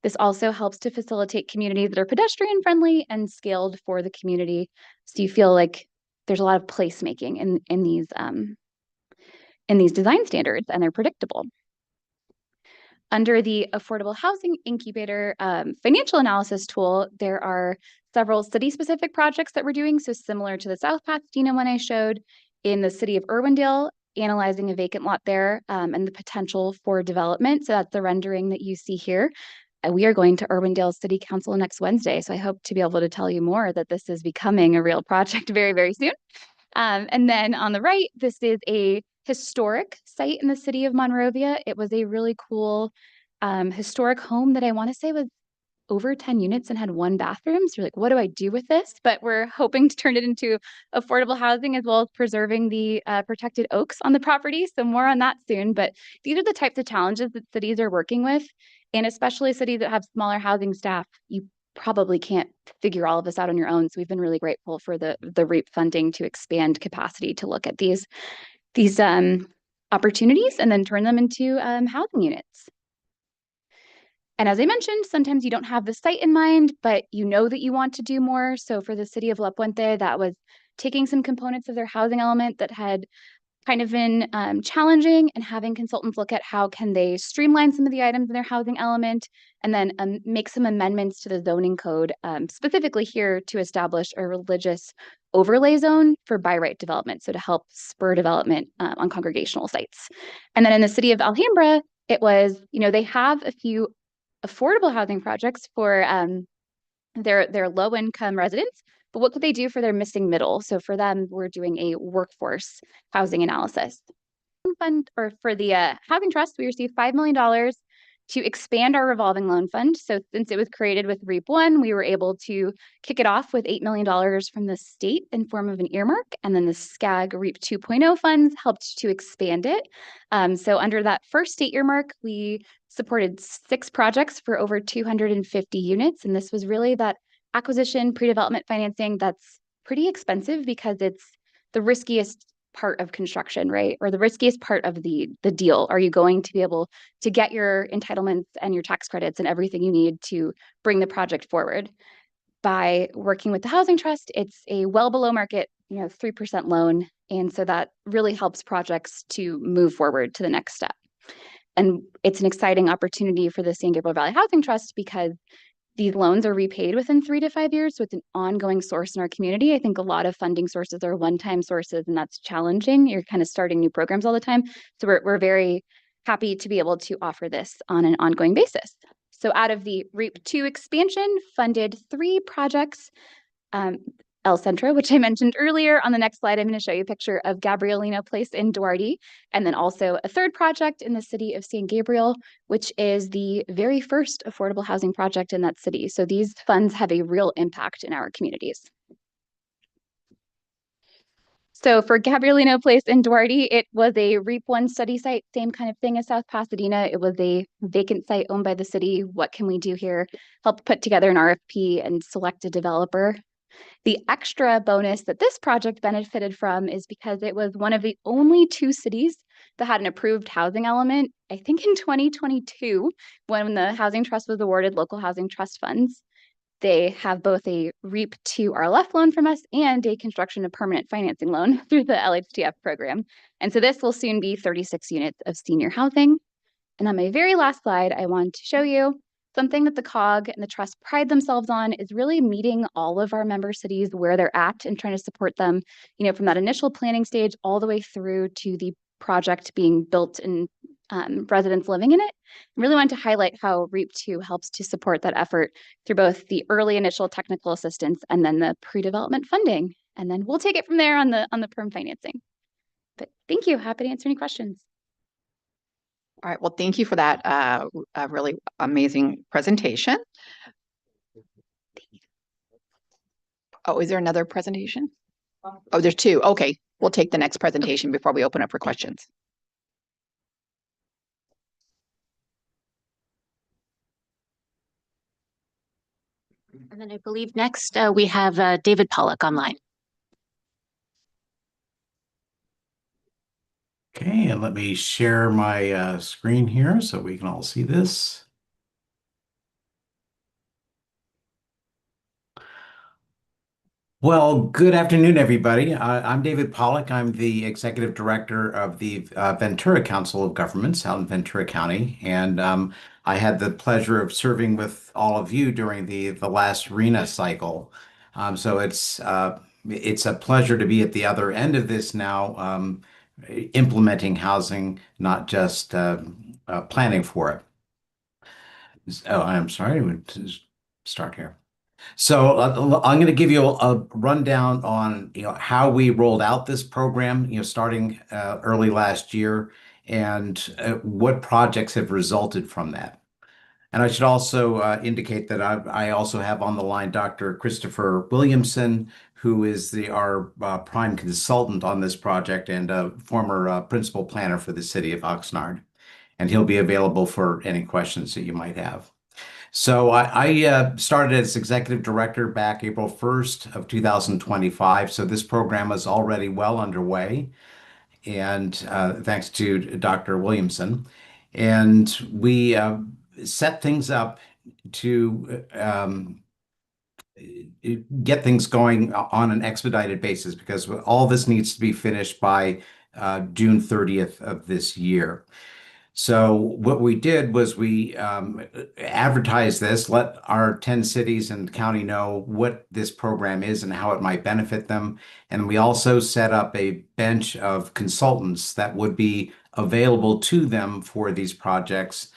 This also helps to facilitate communities that are pedestrian friendly and scaled for the community. So you feel like there's a lot of placemaking in these design standards, and they're predictable. Under the Affordable Housing Incubator financial analysis tool, there are several city-specific projects that we're doing. So similar to the South Pasadena one I showed, in the city of Irwindale, analyzing a vacant lot there and the potential for development. So that's the rendering that you see here. We are going to Irwindale City Council next Wednesday. So I hope to be able to tell you more that this is becoming a real project very, very soon. And then on the right, this is a historic site in the city of Monrovia. It was a really cool historic home that I want to say was over 10 units and had 1 bathroom. So you're like, what do I do with this? But we're hoping to turn it into affordable housing, as well as preserving the protected oaks on the property. So more on that soon. But these are the types of challenges that cities are working with, and especially cities that have smaller housing staff. You probably can't figure all of this out on your own. So we've been really grateful for the REAP funding to expand capacity to look at these opportunities and then turn them into housing units. And as I mentioned, sometimes you don't have the site in mind, but you know that you want to do more. So for the city of La Puente, that was taking some components of their housing element that had kind of been challenging, and having consultants look at how can they streamline some of the items in their housing element, and then make some amendments to the zoning code, specifically here to establish a religious overlay zone for by right development, so to help spur development on congregational sites. And then in the city of Alhambra, it was, they have a few affordable housing projects for their low-income residents, but what could they do for their missing middle? So for them, we're doing a workforce housing analysis. Fund, or for the Housing Trust, we received $5 million to expand our revolving loan fund. So since it was created with REAP 1, we were able to kick it off with $8 million from the state in form of an earmark. And then the SCAG REAP 2.0 funds helped to expand it. So under that first state earmark, we supported 6 projects for over 250 units. And this was really that acquisition, pre-development financing that's pretty expensive because it's the riskiest part of construction, right? Or the riskiest part of the deal. Are you going to be able to get your entitlements and your tax credits and everything you need to bring the project forward? By working with the Housing Trust, it's a well below market, 3% loan. And so that really helps projects to move forward to the next step. And it's an exciting opportunity for the San Gabriel Valley Housing Trust because these loans are repaid within 3 to 5 years with an ongoing source in our community. I think a lot of funding sources are one-time sources, and that's challenging. You're kind of starting new programs all the time. So we're very happy to be able to offer this on an ongoing basis. So out of the REAP 2 expansion, funded 3 projects. El Centro, which I mentioned earlier. On the next slide, I'm going to show you a picture of Gabrielino Place in Duarte, and then also a third project in the city of San Gabriel, which is the very first affordable housing project in that city. So these funds have a real impact in our communities. So for Gabrielino Place in Duarte, it was a REAP 1 study site, same kind of thing as South Pasadena. It was a vacant site owned by the city. What can we do here? Help put together an RFP and select a developer. The extra bonus that this project benefited from is because it was one of the only 2 cities that had an approved housing element, I think in 2022, when the Housing Trust was awarded local housing trust funds. They have both a REAP 2 RLF loan from us and a construction of permanent financing loan through the LHTF program. And so this will soon be 36 units of senior housing. And on my very last slide, I want to show you something that the COG and the Trust pride themselves on is really meeting all of our member cities where they're at and trying to support them, from that initial planning stage all the way through to the project being built and residents living in it. I really want to highlight how REAP 2 helps to support that effort through both the early initial technical assistance and then the pre-development funding. And then we'll take it from there on the perm financing. But thank you. Happy to answer any questions.
All right. Well, thank you for that really amazing presentation. Oh, is there another presentation? Oh, there's 2. Okay. We'll take the next presentation before we open up for questions.
And then I believe next we have David Pollock online.
Okay, and let me share my screen here so we can all see this. Well, good afternoon, everybody. I'm David Pollock. I'm the Executive Director of the Ventura Council of Governments out in Ventura County. And I had the pleasure of serving with all of you during the last RENA cycle. So it's a pleasure to be at the other end of this now, implementing housing, not just planning for it. Oh, I'm sorry, to start here. So I'm going to give you a rundown on how we rolled out this program, starting early last year, and what projects have resulted from that. And I should also indicate that I also have on the line Dr. Christopher Williamson, who is our prime consultant on this project and a former principal planner for the city of Oxnard. And he'll be available for any questions that you might have. So I started as executive director back April 1st of 2025. So this program is already well underway, and thanks to Dr. Williamson. And we set things up to get things going on an expedited basis because all this needs to be finished by June 30th of this year. So what we did was we advertised this, let our 10 cities and county know what this program is and how it might benefit them. And we also set up a bench of consultants that would be available to them for these projects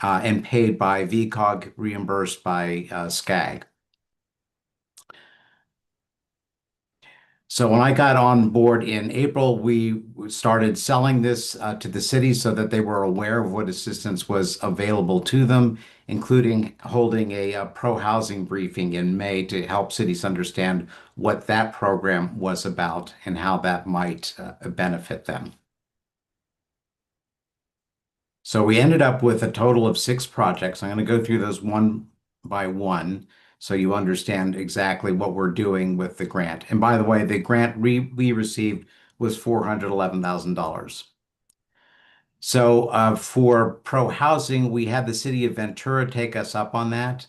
and paid by VCOG, reimbursed by SCAG. So when I got on board in April, we started selling this to the city so that they were aware of what assistance was available to them, including holding a pro-housing briefing in May to help cities understand what that program was about and how that might benefit them. So we ended up with a total of 6 projects. I'm going to go through those one by one so you understand exactly what we're doing with the grant. And by the way, the grant we received was $411,000. So for pro housing, we had the city of Ventura take us up on that.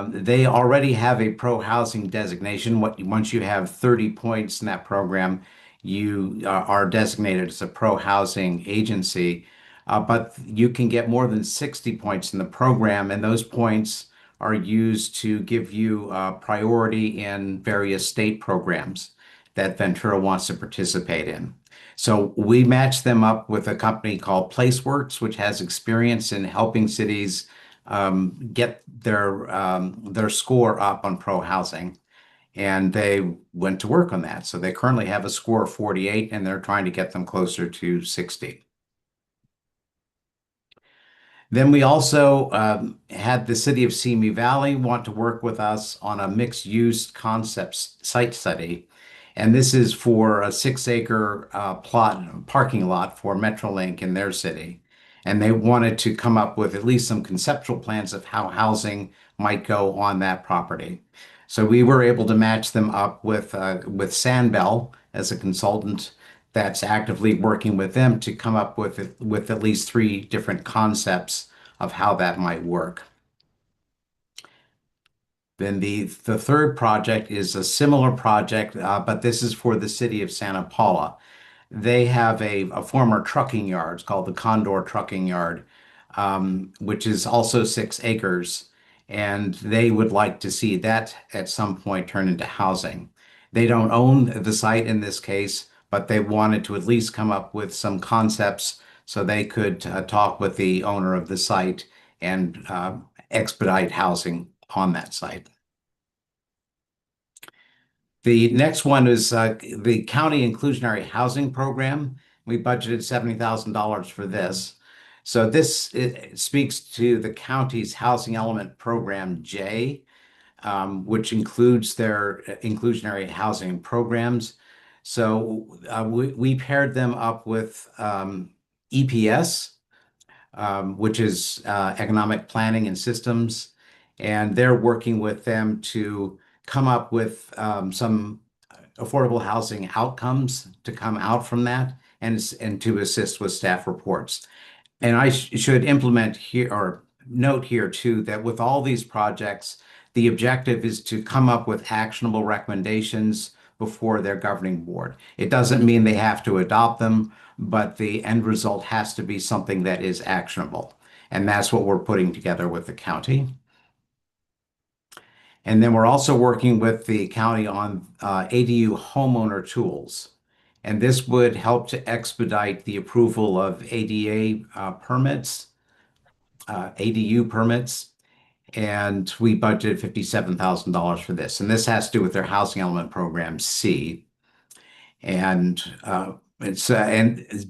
They already have a pro housing designation. Once you have 30 points in that program, you are designated as a pro housing agency. But you can get more than 60 points in the program, and those points are used to give you priority in various state programs that Ventura wants to participate in. So we match them up with a company called PlaceWorks, which has experience in helping cities get their score up on pro housing. And they went to work on that. So they currently have a score of 48, and they're trying to get them closer to 60. Then we also had the city of Simi Valley want to work with us on a mixed-use concepts site study. And this is for a 6-acre parking lot for Metrolink in their city. And they wanted to come up with at least some conceptual plans of how housing might go on that property. So we were able to match them up with Sandbell as a consultant that's actively working with them to come up with at least 3 different concepts of how that might work. Then the third project is a similar project, but this is for the city of Santa Paula. They have a former trucking yard. It's called the Condor Trucking Yard, which is also 6 acres. And they would like to see that at some point turn into housing. They don't own the site in this case, but they wanted to at least come up with some concepts so they could talk with the owner of the site and expedite housing on that site. The next one is the County Inclusionary Housing Program. We budgeted $70,000 for this. So this speaks to the county's Housing Element Program J, which includes their inclusionary housing programs. So we paired them up with EPS, which is Economic Planning and Systems, and they're working with them to come up with some affordable housing outcomes to come out from that and to assist with staff reports. And I should implement here or note here too that with all these projects, the objective is to come up with actionable recommendations before their governing board. It doesn't mean they have to adopt them, but the end result has to be something that is actionable. And that's what we're putting together with the county. And then we're also working with the county on ADU homeowner tools. And this would help to expedite the approval of ADA permits, ADU permits. And we budgeted $57,000 for this. And this has to do with their Housing Element Program C. And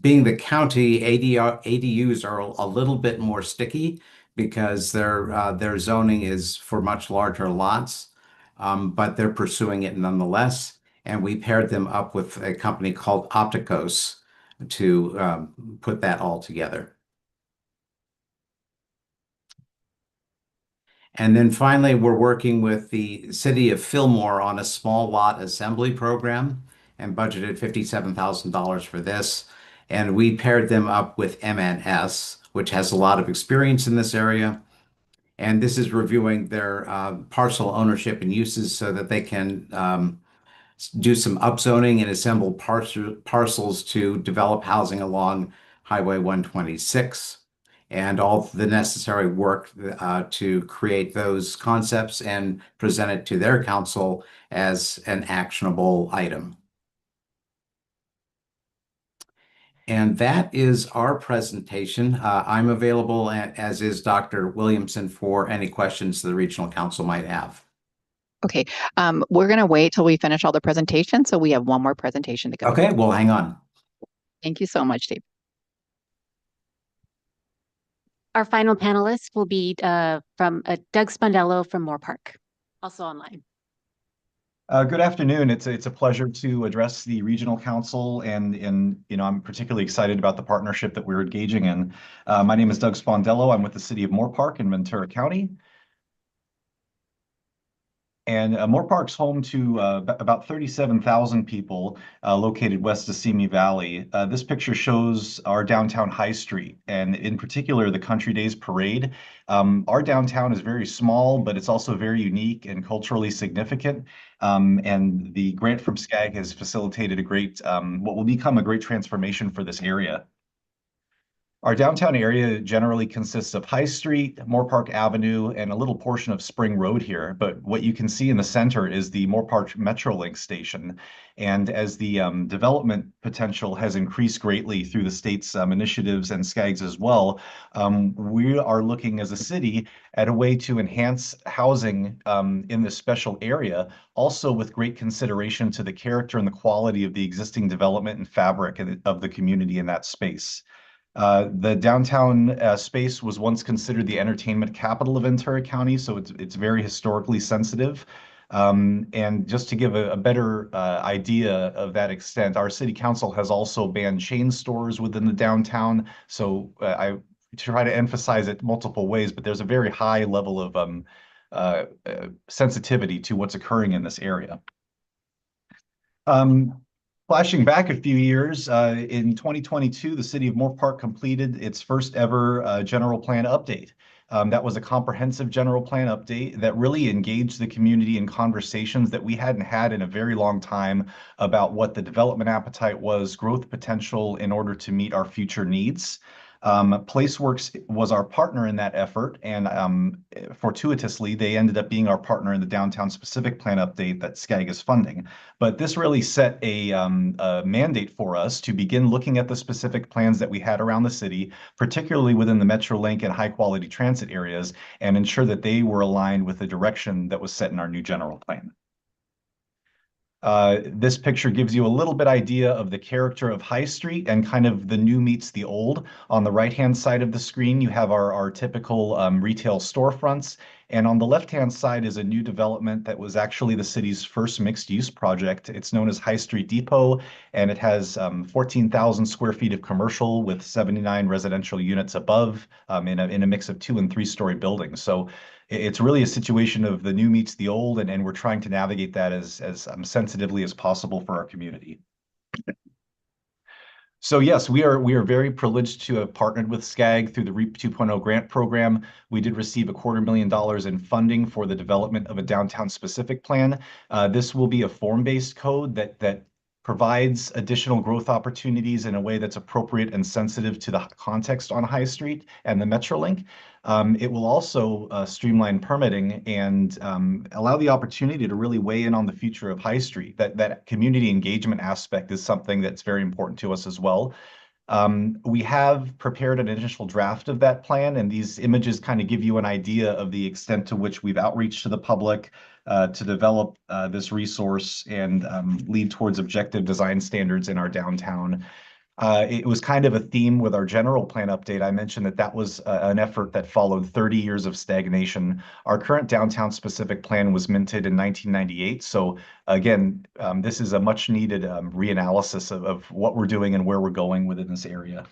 being the county, ADUs are a little bit more sticky because their zoning is for much larger lots, but they're pursuing it nonetheless. And we paired them up with a company called Opticos to put that all together. And then finally, we're working with the city of Fillmore on a small lot assembly program and budgeted $57,000 for this. And we paired them up with MNS, which has a lot of experience in this area. And this is reviewing their parcel ownership and uses so that they can do some upzoning and assemble parcels to develop housing along Highway 126 and all the necessary work to create those concepts and present it to their council as an actionable item. And that is our presentation. I'm available, as is Dr. Williamson, for any questions the regional council might have.
Okay, we're going to wait till we finish all the presentations. So we have one more presentation to go.
Okay, well, hang on.
Thank you so much, Dave.
Our final panelist will be from Doug Spondello from Moore Park, also online.
Good afternoon. It's a pleasure to address the Regional Council, and I'm particularly excited about the partnership that we're engaging in. My name is Doug Spondello. I'm with the City of Moore Park in Ventura County. And Moore Park's home to about 37,000 people located west of Simi Valley. This picture shows our downtown High Street, and in particular, the Country Days Parade. Our downtown is very small, but it's also very unique and culturally significant. And the grant from SCAG has facilitated a great, what will become a great transformation for this area. Our downtown area generally consists of High Street, Moore Park Avenue, and a little portion of Spring Road here. But what you can see in the center is the Moore Park Metrolink station. And as the development potential has increased greatly through the state's initiatives and SCAGs as well, we are looking as a city at a way to enhance housing in this special area, also with great consideration to the character and the quality of the existing development and fabric of the community in that space. The downtown space was once considered the entertainment capital of Ventura County, so it's very historically sensitive. And just to give a better idea of that extent, our city council has also banned chain stores within the downtown. So I try to emphasize it multiple ways, but there's a very high level of sensitivity to what's occurring in this area. Flashing back a few years, in 2022, the city of Moore Park completed its first ever general plan update. That was a comprehensive general plan update that really engaged the community in conversations that we hadn't had in a very long time about what the development appetite was, growth potential in order to meet our future needs. PlaceWorks was our partner in that effort, and fortuitously, they ended up being our partner in the downtown specific plan update that SCAG is funding. But this really set a mandate for us to begin looking at the specific plans that we had around the city, particularly within the Metrolink and high quality transit areas, and ensure that they were aligned with the direction that was set in our new general plan. This picture gives you a little bit idea of the character of High Street and kind of the new meets the old. On the right-hand side of the screen, you have our typical retail storefronts. And on the left-hand side is a new development that was actually the city's first mixed-use project. It's known as High Street Depot, and it has 14,000 square feet of commercial with 79 residential units above in a mix of 2- and 3-story buildings. So it's really a situation of the new meets the old, and we're trying to navigate that as sensitively as possible for our community. So yes, we are very privileged to have partnered with SCAG through the REAP 2.0 grant program. We did receive $250,000 in funding for the development of a downtown specific plan. This will be a form-based code that provides additional growth opportunities in a way that's appropriate and sensitive to the context on High Street and the Metrolink. It will also streamline permitting and allow the opportunity to really weigh in on the future of High Street. That community engagement aspect is something that's very important to us as well. We have prepared an initial draft of that plan, and these images kind of give you an idea of the extent to which we've outreached to the public to develop this resource and lead towards objective design standards in our downtown. It was kind of a theme with our general plan update. I mentioned that was an effort that followed 30 years of stagnation. Our current downtown specific plan was minted in 1998. So again, this is a much needed reanalysis of what we're doing and where we're going within this area.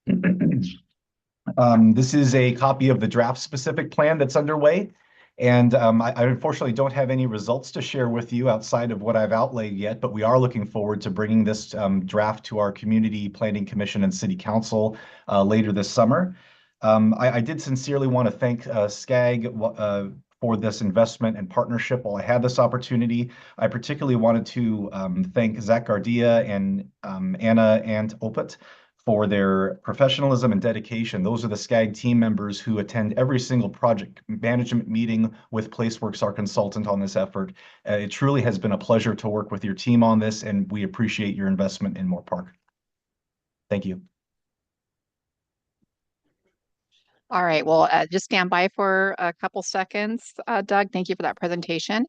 This is a copy of the draft specific plan that's underway. And I unfortunately don't have any results to share with you outside of what I've outlaid yet, but we are looking forward to bringing this draft to our Community Planning Commission and City Council later this summer. I did sincerely want to thank SCAG for this investment and partnership while I had this opportunity. I particularly wanted to thank Zach Gardia and Anna and Opet for their professionalism and dedication. Those are the SCAG team members who attend every single project management meeting with PlaceWorks, our consultant on this effort. It truly has been a pleasure to work with your team on this, and we appreciate your investment in Moore Park. Thank you.
All right, well, just stand by for a couple seconds, Doug. Thank you for that presentation.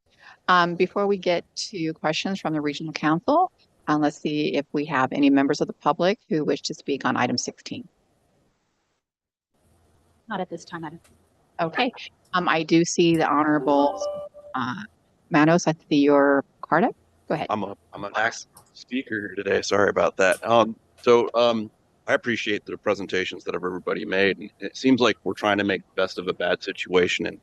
Before we get to questions from the Regional Council, let's see if we have any members of the public who wish to speak on item 16.
Not at this time, Madam.
Okay, I do see the Honorable Manos. I see your card up. Go ahead.
I'm an active speaker here today. Sorry about that. I appreciate the presentations that everybody made. And it seems like we're trying to make the best of a bad situation, and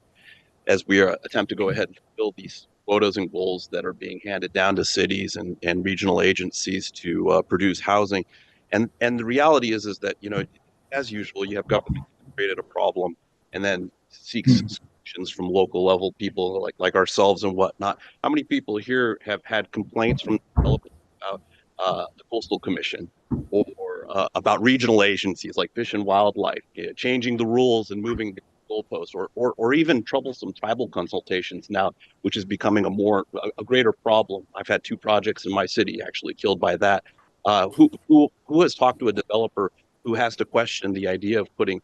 as we attempt to go ahead and fulfill these quotas and goals that are being handed down to cities and regional agencies to produce housing. And the reality is that, you know, as usual, you have government that created a problem and then seeks solutions from local level people like ourselves and whatnot. How many people here have had complaints from developers about the Coastal Commission or about regional agencies like Fish and Wildlife, changing the rules and moving the goalposts, or even troublesome tribal consultations now, which is becoming a greater problem. I've had 2 projects in my city actually killed by that. Who has talked to a developer who has to question the idea of putting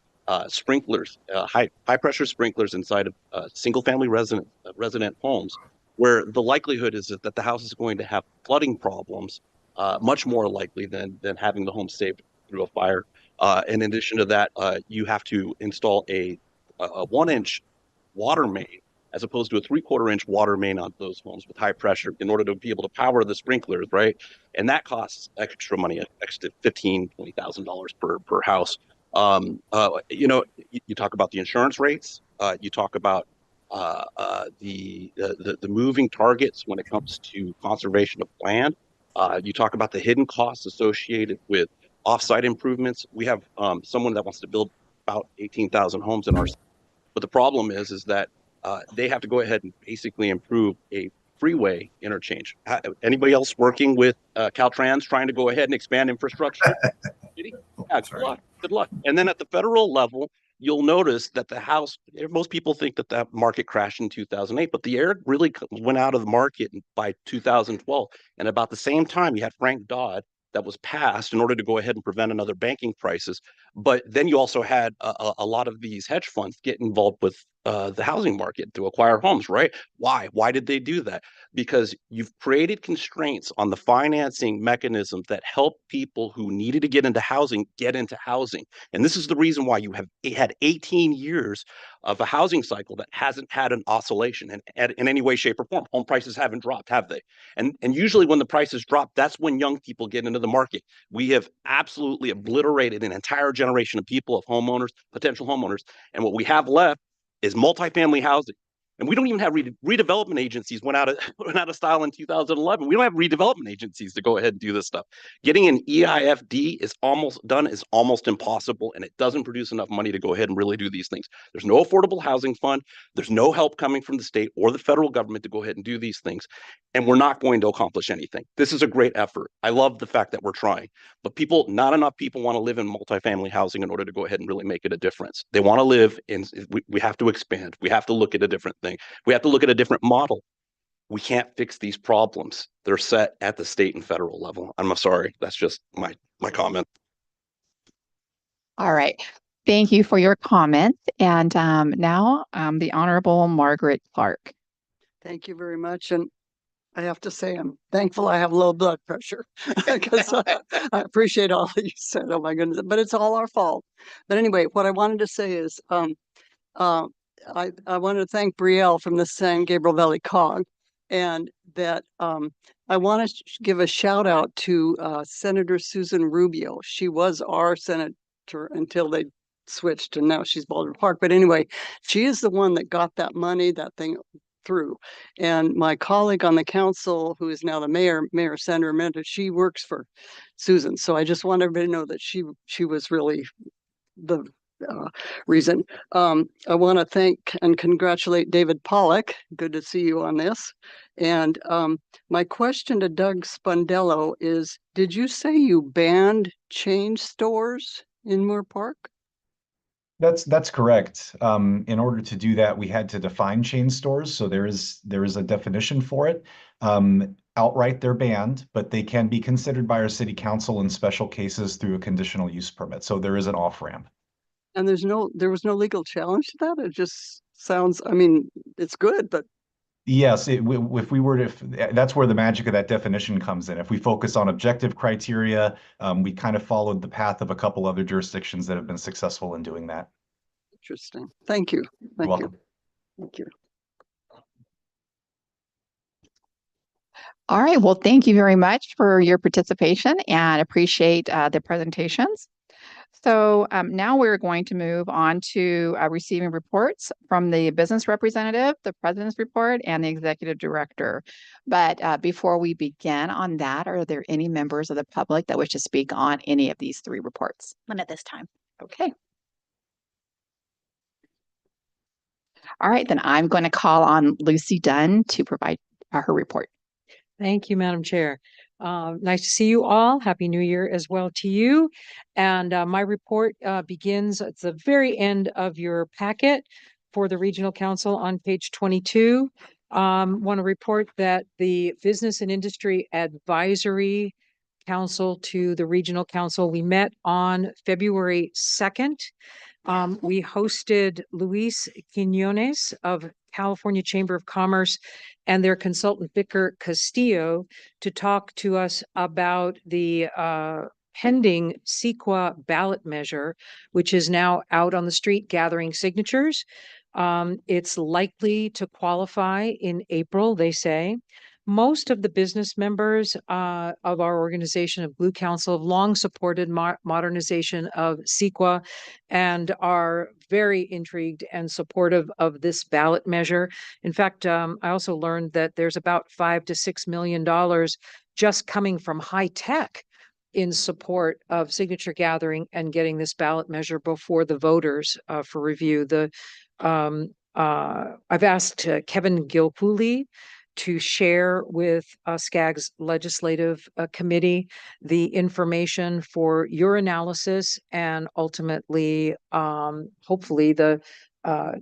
sprinklers, high pressure sprinklers inside of single family resident homes, where the likelihood is that the house is going to have flooding problems, much more likely than having the home saved through a fire. In addition to that, you have to install a 1-inch water main as opposed to a 3/4 inch water main on those homes with high pressure in order to be able to power the sprinklers, right? And that costs extra money, extra $15,000-$20,000 per house. You know, you talk about the insurance rates. You talk about the moving targets when it comes to conservation of land. You talk about the hidden costs associated with offsite improvements. We have someone that wants to build about 18,000 homes in our city. But the problem is that they have to go ahead and basically improve a freeway interchange. Anybody else working with Caltrans trying to go ahead and expand infrastructure? Yeah, good luck. Good luck. And then at the federal level, you'll notice that most people think that that market crashed in 2008, but the air really went out of the market by 2012. And about the same time, you had Frank Dodd that was passed in order to go ahead and prevent another banking crisis. But then you also had a lot of these hedge funds get involved with the housing market to acquire homes, right? Why? Why did they do that? Because you've created constraints on the financing mechanisms that help people who needed to get into housing get into housing. And this is the reason why you have had 18 years of a housing cycle that hasn't had an oscillation in any way, shape, or form. Home prices haven't dropped, have they? And usually when the prices drop, that's when young people get into the market. We have absolutely obliterated an entire generation of people, of homeowners, potential homeowners. And what we have left is multifamily housing. And we don't even have redevelopment agencies went out of style in 2011. We don't have redevelopment agencies to go ahead and do this stuff. Getting an EIFD is almost impossible, and it doesn't produce enough money to go ahead and really do these things. There's no affordable housing fund. There's no help coming from the state or the federal government to go ahead and do these things. And we're not going to accomplish anything. This is a great effort. I love the fact that we're trying, but not enough people want to live in multifamily housing in order to go ahead and really make it a difference. They want to live in, we have to expand. We have to look at a different thing. We have to look at a different model. We can't fix these problems. They're set at the state and federal level. I'm sorry. That's just my comment.
All right. Thank you for your comments. And now the Honorable Margaret Clark.
Thank you very much. And I have to say, I'm thankful I have low blood pressure because I appreciate all that you said. Oh my goodness, but it's all our fault. But anyway, what I wanted to say is I wanted to thank Brielle from the San Gabriel Valley COG, and that I want to give a shout out to Senator Susan Rubio. She was our senator until they switched, and now she's Baldwin Park. But anyway, she is the one that got that money, that thing through. And my colleague on the council, who is now the mayor, Sandra Menta, she works for Susan. So I just want everybody to know that she was really the reason. I want to thank and congratulate David Pollock. Good to see you on this. And my question to Doug Spundello is, did you say you banned chain stores in Moore Park?
That's correct. In order to do that, we had to define chain stores. So there is a definition for it. Outright, they're banned, but they can be considered by our city council in special cases through a conditional use permit. So there is an off-ramp.
And there was no legal challenge to that? It just sounds, I mean, it's good, but
Yes, if we were to, that's where the magic of that definition comes in. If we focus on objective criteria, we kind of followed the path of a couple other jurisdictions that have been successful in doing that.
interesting. Thank you.
You're
Thank you.
welcome.
Thank you.
All right. Well, thank you very much for your participation and appreciate the presentations. So now we're going to move on to receiving reports from the business representative, the president's report, and the executive director. But before we begin on that, are there any members of the public that wish to speak on any of these three reports?
None at this time.
Okay. All right, then I'm going to call on Lucy Dunn to provide her report.
Thank you, Madam Chair. Nice to see you all. Happy New Year as well to you. And my report begins at the very end of your packet for the Regional Council on page 22. Want to report that the Business and Industry Advisory Council to the Regional Council, we met on February 2nd. We hosted Luis Quinones of California Chamber of Commerce and their consultant Vicar Castillo to talk to us about the pending CEQA ballot measure, which is now out on the street gathering signatures. It's likely to qualify in April, they say. Most of the business members of our organization of Blue Council have long supported modernization of CEQA and are very intrigued and supportive of this ballot measure. In fact, I also learned that there's about $5 to $6 million just coming from high tech in support of signature gathering and getting this ballot measure before the voters for review. I've asked Kevin Gilpooly to share with SCAG's legislative committee the information for your analysis and ultimately, hopefully, the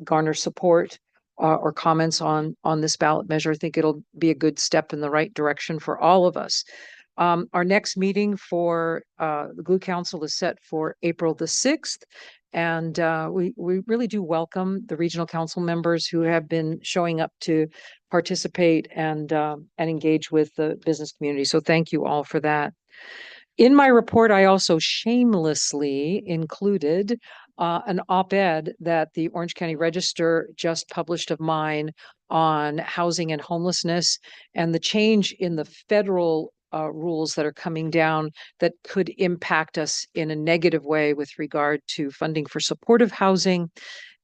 garner support or comments on this ballot measure. I think it'll be a good step in the right direction for all of us. Our next meeting for the Glue Council is set for April the 6th. And we really do welcome the regional council members who have been showing up to participate and engage with the business community. So thank you all for that. In my report, I also shamelessly included an op-ed that the Orange County Register just published of mine on housing and homelessness and the change in the federal rules that are coming down that could impact us in a negative way with regard to funding for supportive housing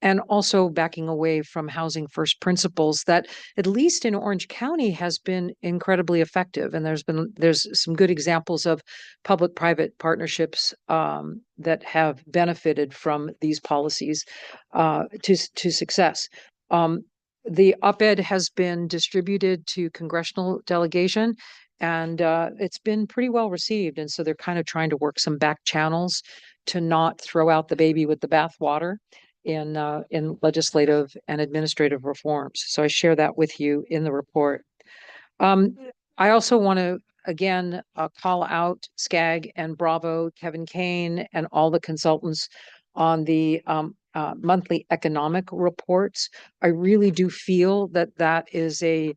and also backing away from housing first principles that, at least in Orange County, has been incredibly effective. And there's some good examples of public-private partnerships that have benefited from these policies to success. The op-ed has been distributed to congressional delegation, and it's been pretty well received. And so they're kind of trying to work some back channels to not throw out the baby with the bathwater in legislative and administrative reforms. So I share that with you in the report. I also want to again call out SCAG and Bravo, Kevin Kane, and all the consultants on the monthly economic reports. I really do feel that that is a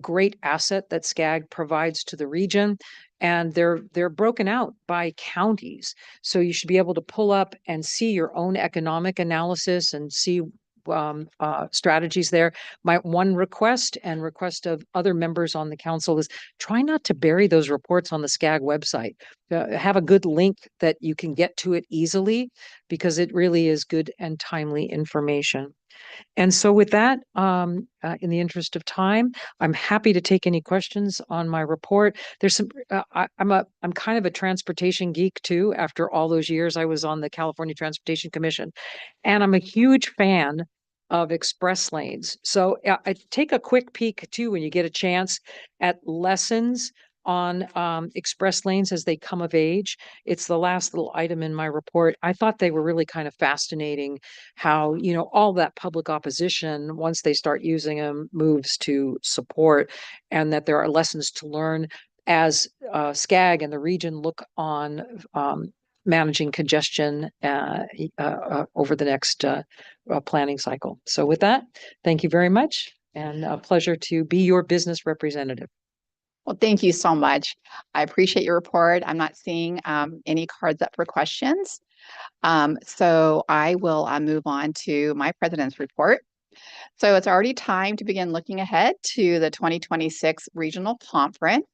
great asset that SCAG provides to the region, and they're broken out by counties. So you should be able to pull up and see your own economic analysis and see strategies there. My one request and request of other members on the council is try not to bury those reports on the SCAG website. Have a good link that you can get to it easily, because it really is good and timely information. And so with that, in the interest of time, I'm happy to take any questions on my report. There's some, I'm kind of a transportation geek too. After all those years, I was on the California Transportation Commission, and I'm a huge fan of express lanes. So I take a quick peek too, when you get a chance, at lessons on express lanes as they come of age. It's the last little item in my report. I thought they were really kind of fascinating how, you know, all that public opposition, once they start using them, moves to support, and that there are lessons to learn as SCAG and the region look on managing congestion over the next planning cycle. So with that, thank you very much, and a pleasure to be your business representative.
Well, thank you so much. I appreciate your report. I'm not seeing any cards up for questions. So I will move on to my president's report. So it's already time to begin looking ahead to the 2026 Regional Conference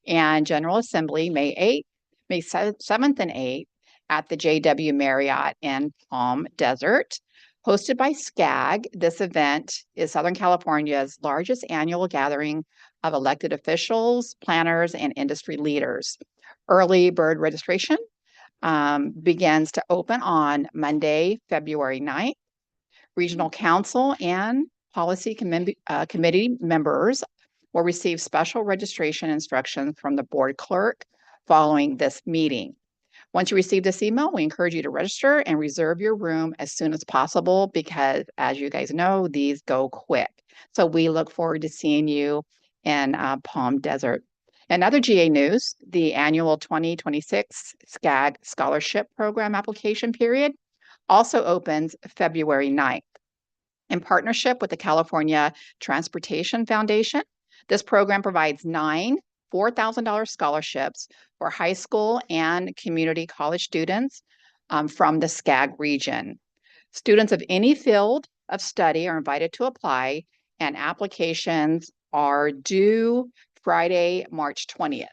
and General Assembly, May 7th and 8th at the JW Marriott in Palm Desert. Hosted by SCAG, this event is Southern California's largest annual gathering of elected officials, planners, and industry leaders. Early bird registration begins to open on Monday, February 9th. Regional Council and Policy Committee members will receive special registration instructions from the board clerk following this meeting. Once you receive this email, we encourage you to register and reserve your room as soon as possible because, as you guys know, these go quick. So we look forward to seeing you in Palm Desert. In other GA news, the annual 2026 SCAG Scholarship Program application period also opens February 9th. In partnership with the California Transportation Foundation, this program provides 9 $4,000 scholarships for high school and community college students from the SCAG region. Students of any field of study are invited to apply, and applications are due Friday, March 20th.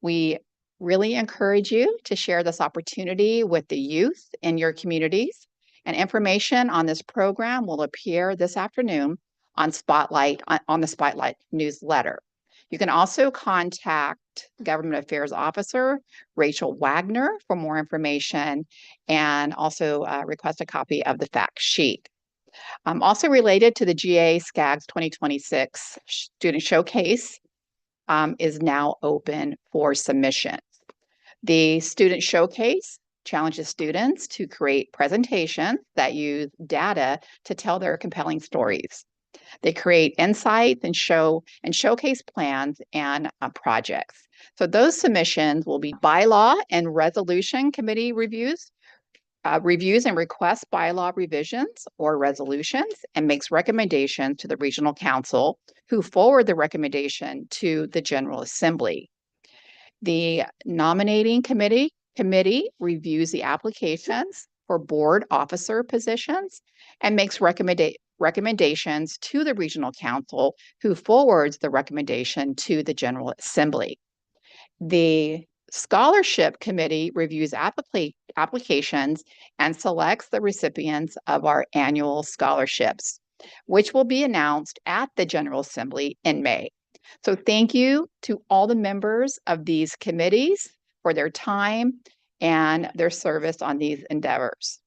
We really encourage you to share this opportunity with the youth in your communities, and information on this program will appear this afternoon on the Spotlight newsletter. You can also contact Government Affairs Officer Rachel Wagner for more information and also request a copy of the fact sheet. Also related to the GA SCAG's 2026 Student Showcase is now open for submissions. The Student Showcase challenges students to create presentations that use data to tell their compelling stories. They create insights and showcase plans and projects. So those submissions will be bylaw and resolution committee reviews and requests bylaw revisions or resolutions and makes recommendations to the regional council, who forward the recommendation to the General Assembly. The nominating committee reviews the applications for board officer positions and makes recommendations to the regional council, who forwards the recommendation to the General Assembly. The scholarship committee reviews applications and selects the recipients of our annual scholarships, which will be announced at the General Assembly in May. So thank you to all the members of these committees for their time and their service on these endeavors.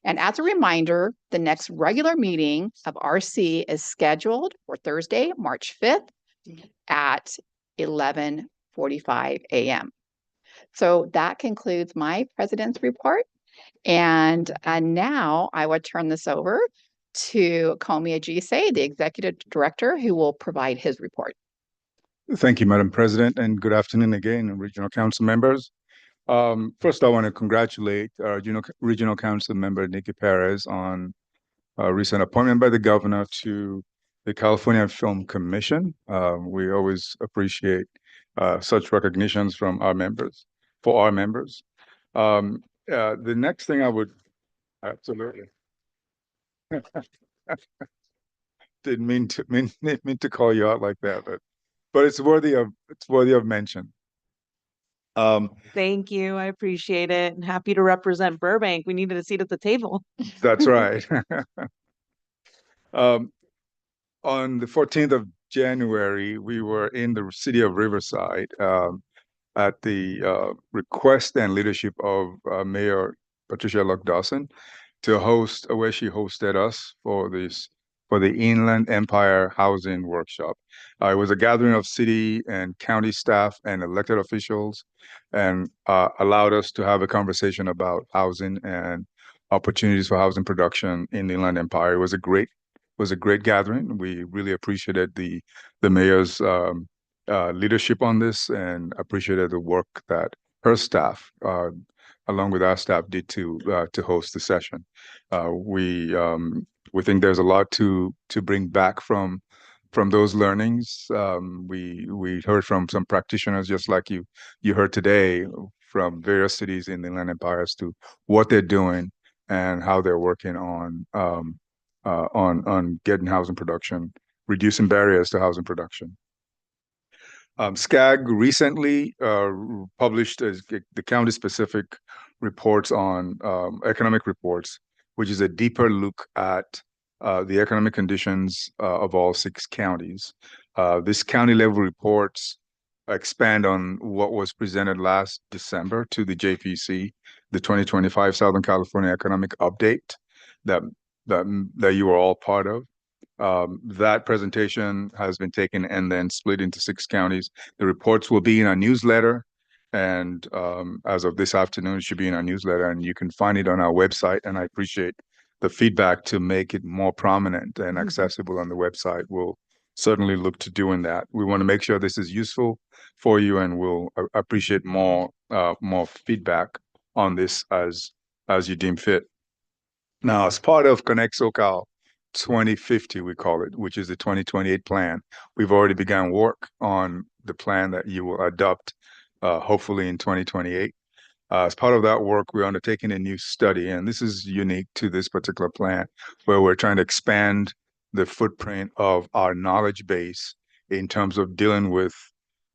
And as a reminder, the next regular meeting of RC is scheduled for Thursday, March 5th at 11:45 a.m. So that concludes my president's report. And now I will turn this over to Komi Ajise, the executive director, who will provide his report.
Thank you, Madam President, and good afternoon again, regional council members. First, I want to congratulate our regional council member, Nikki Perez, on a recent appointment by the governor to the California Film Commission. We always appreciate such recognitions from our members, for our members. The next thing I would, absolutely. Didn't mean to call you out like that, but it's worthy of mention.
Thank you. I appreciate it. And happy to represent Burbank. We needed a seat at the table.
That's right. On the 14th of January, we were in the city of Riverside at the request and leadership of Mayor Patricia Luck Dawson to host, where she hosted us for the Inland Empire Housing Workshop. It was a gathering of city and county staff and elected officials, and allowed us to have a conversation about housing and opportunities for housing production in the Inland Empire. It was a great gathering. We really appreciated the mayor's leadership on this, and appreciated the work that her staff along with our staff, did to host the session. We think there's a lot to bring back from those learnings. We heard from some practitioners, just like you heard today, from various cities in the Inland Empire as to what they're doing and how they're working on getting housing production, reducing barriers to housing production. SCAG recently published the county-specific reports on economic reports, which is a deeper look at the economic conditions of all 6 counties. This county-level reports expand on what was presented last December to the JPC, the 2025 Southern California Economic Update that you are all part of. That presentation has been taken and then split into 6 counties. The reports will be in our newsletter, and as of this afternoon, it should be in our newsletter, and you can find it on our website. And I appreciate the feedback to make it more prominent and accessible on the website. We'll certainly look to doing that. We want to make sure this is useful for you, and we'll appreciate more feedback on this as you deem fit. Now, as part of Connect SoCal 2050, we call it, which is the 2028 plan, we've already begun work on the plan that you will adopt, hopefully in 2028. As part of that work, we're undertaking a new study, and this is unique to this particular plan, where we're trying to expand the footprint of our knowledge base in terms of dealing with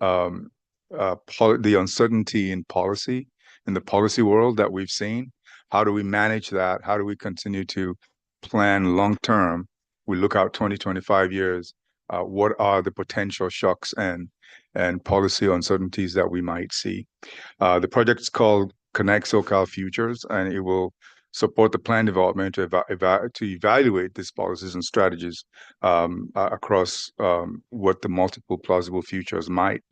the uncertainty in policy, in the policy world that we've seen. How do we manage that? How do we continue to plan long term? We look out 20, 25 years. What are the potential shocks and policy uncertainties that we might see? The project's called Connect SoCal Futures, and it will support the plan development to evaluate these policies and strategies across what the multiple plausible futures might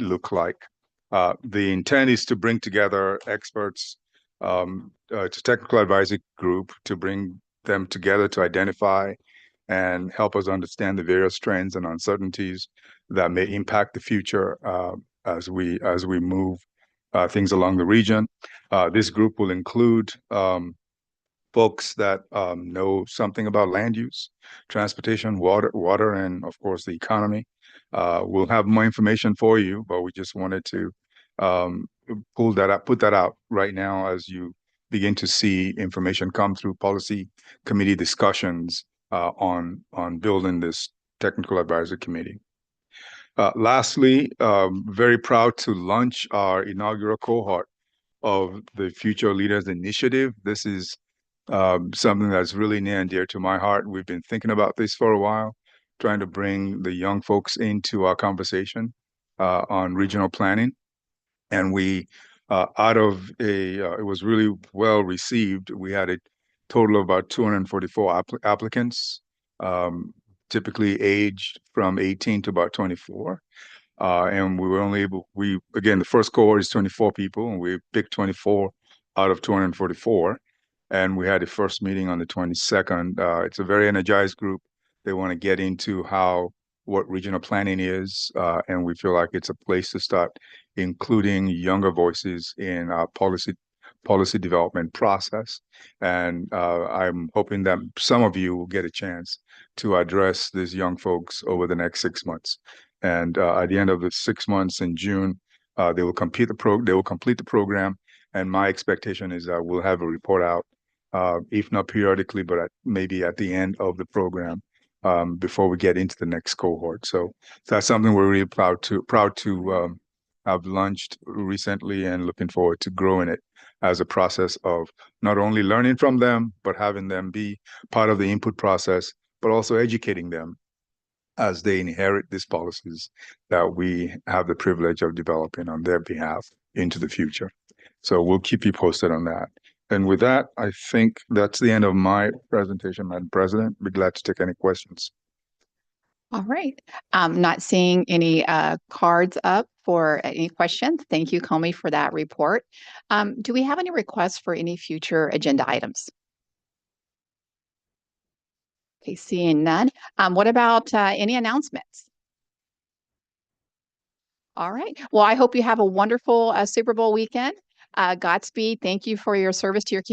look like. The intent is to bring together experts, to technical advisory group, to bring them together to identify and help us understand the various trends and uncertainties that may impact the future as we move things along the region. This group will include folks that know something about land use, transportation, water, and of course the economy. We'll have more information for you, but we just wanted to put that out right now as you begin to see information come through policy committee discussions on building this technical advisory committee. Lastly, very proud to launch our inaugural cohort of the Future Leaders Initiative. This is something that's really near and dear to my heart. We've been thinking about this for a while, trying to bring the young folks into our conversation on regional planning. And we, it was really well received. We had a total of about 244 applicants, typically aged from 18 to about 24. And we were only able, again, the first cohort is 24 people, and we picked 24 out of 244. And we had a first meeting on the 22nd. It's a very energized group. They want to get into what regional planning is, and we feel like it's a place to start including younger voices in our policy development process. And I'm hoping that some of you will get a chance to address these young folks over the next 6 months. And at the end of the 6 months in June, they will complete the program. And my expectation is that we'll have a report out, if not periodically, but maybe at the end of the program, before we get into the next cohort. So that's something we're really proud to have launched recently, and looking forward to growing it as a process of not only learning from them, but having them be part of the input process, but also educating them as they inherit these policies that we have the privilege of developing on their behalf into the future. So we'll keep you posted on that. And with that, I think that's the end of my presentation, Madam President. Be glad to take any questions.
All right. I'm not seeing any cards up for any questions. Thank you, Comey, for that report. Do we have any requests for any future agenda items? Okay, seeing none. What about any announcements? All right. Well, I hope you have a wonderful Super Bowl weekend. Godspeed. Thank you for your service to your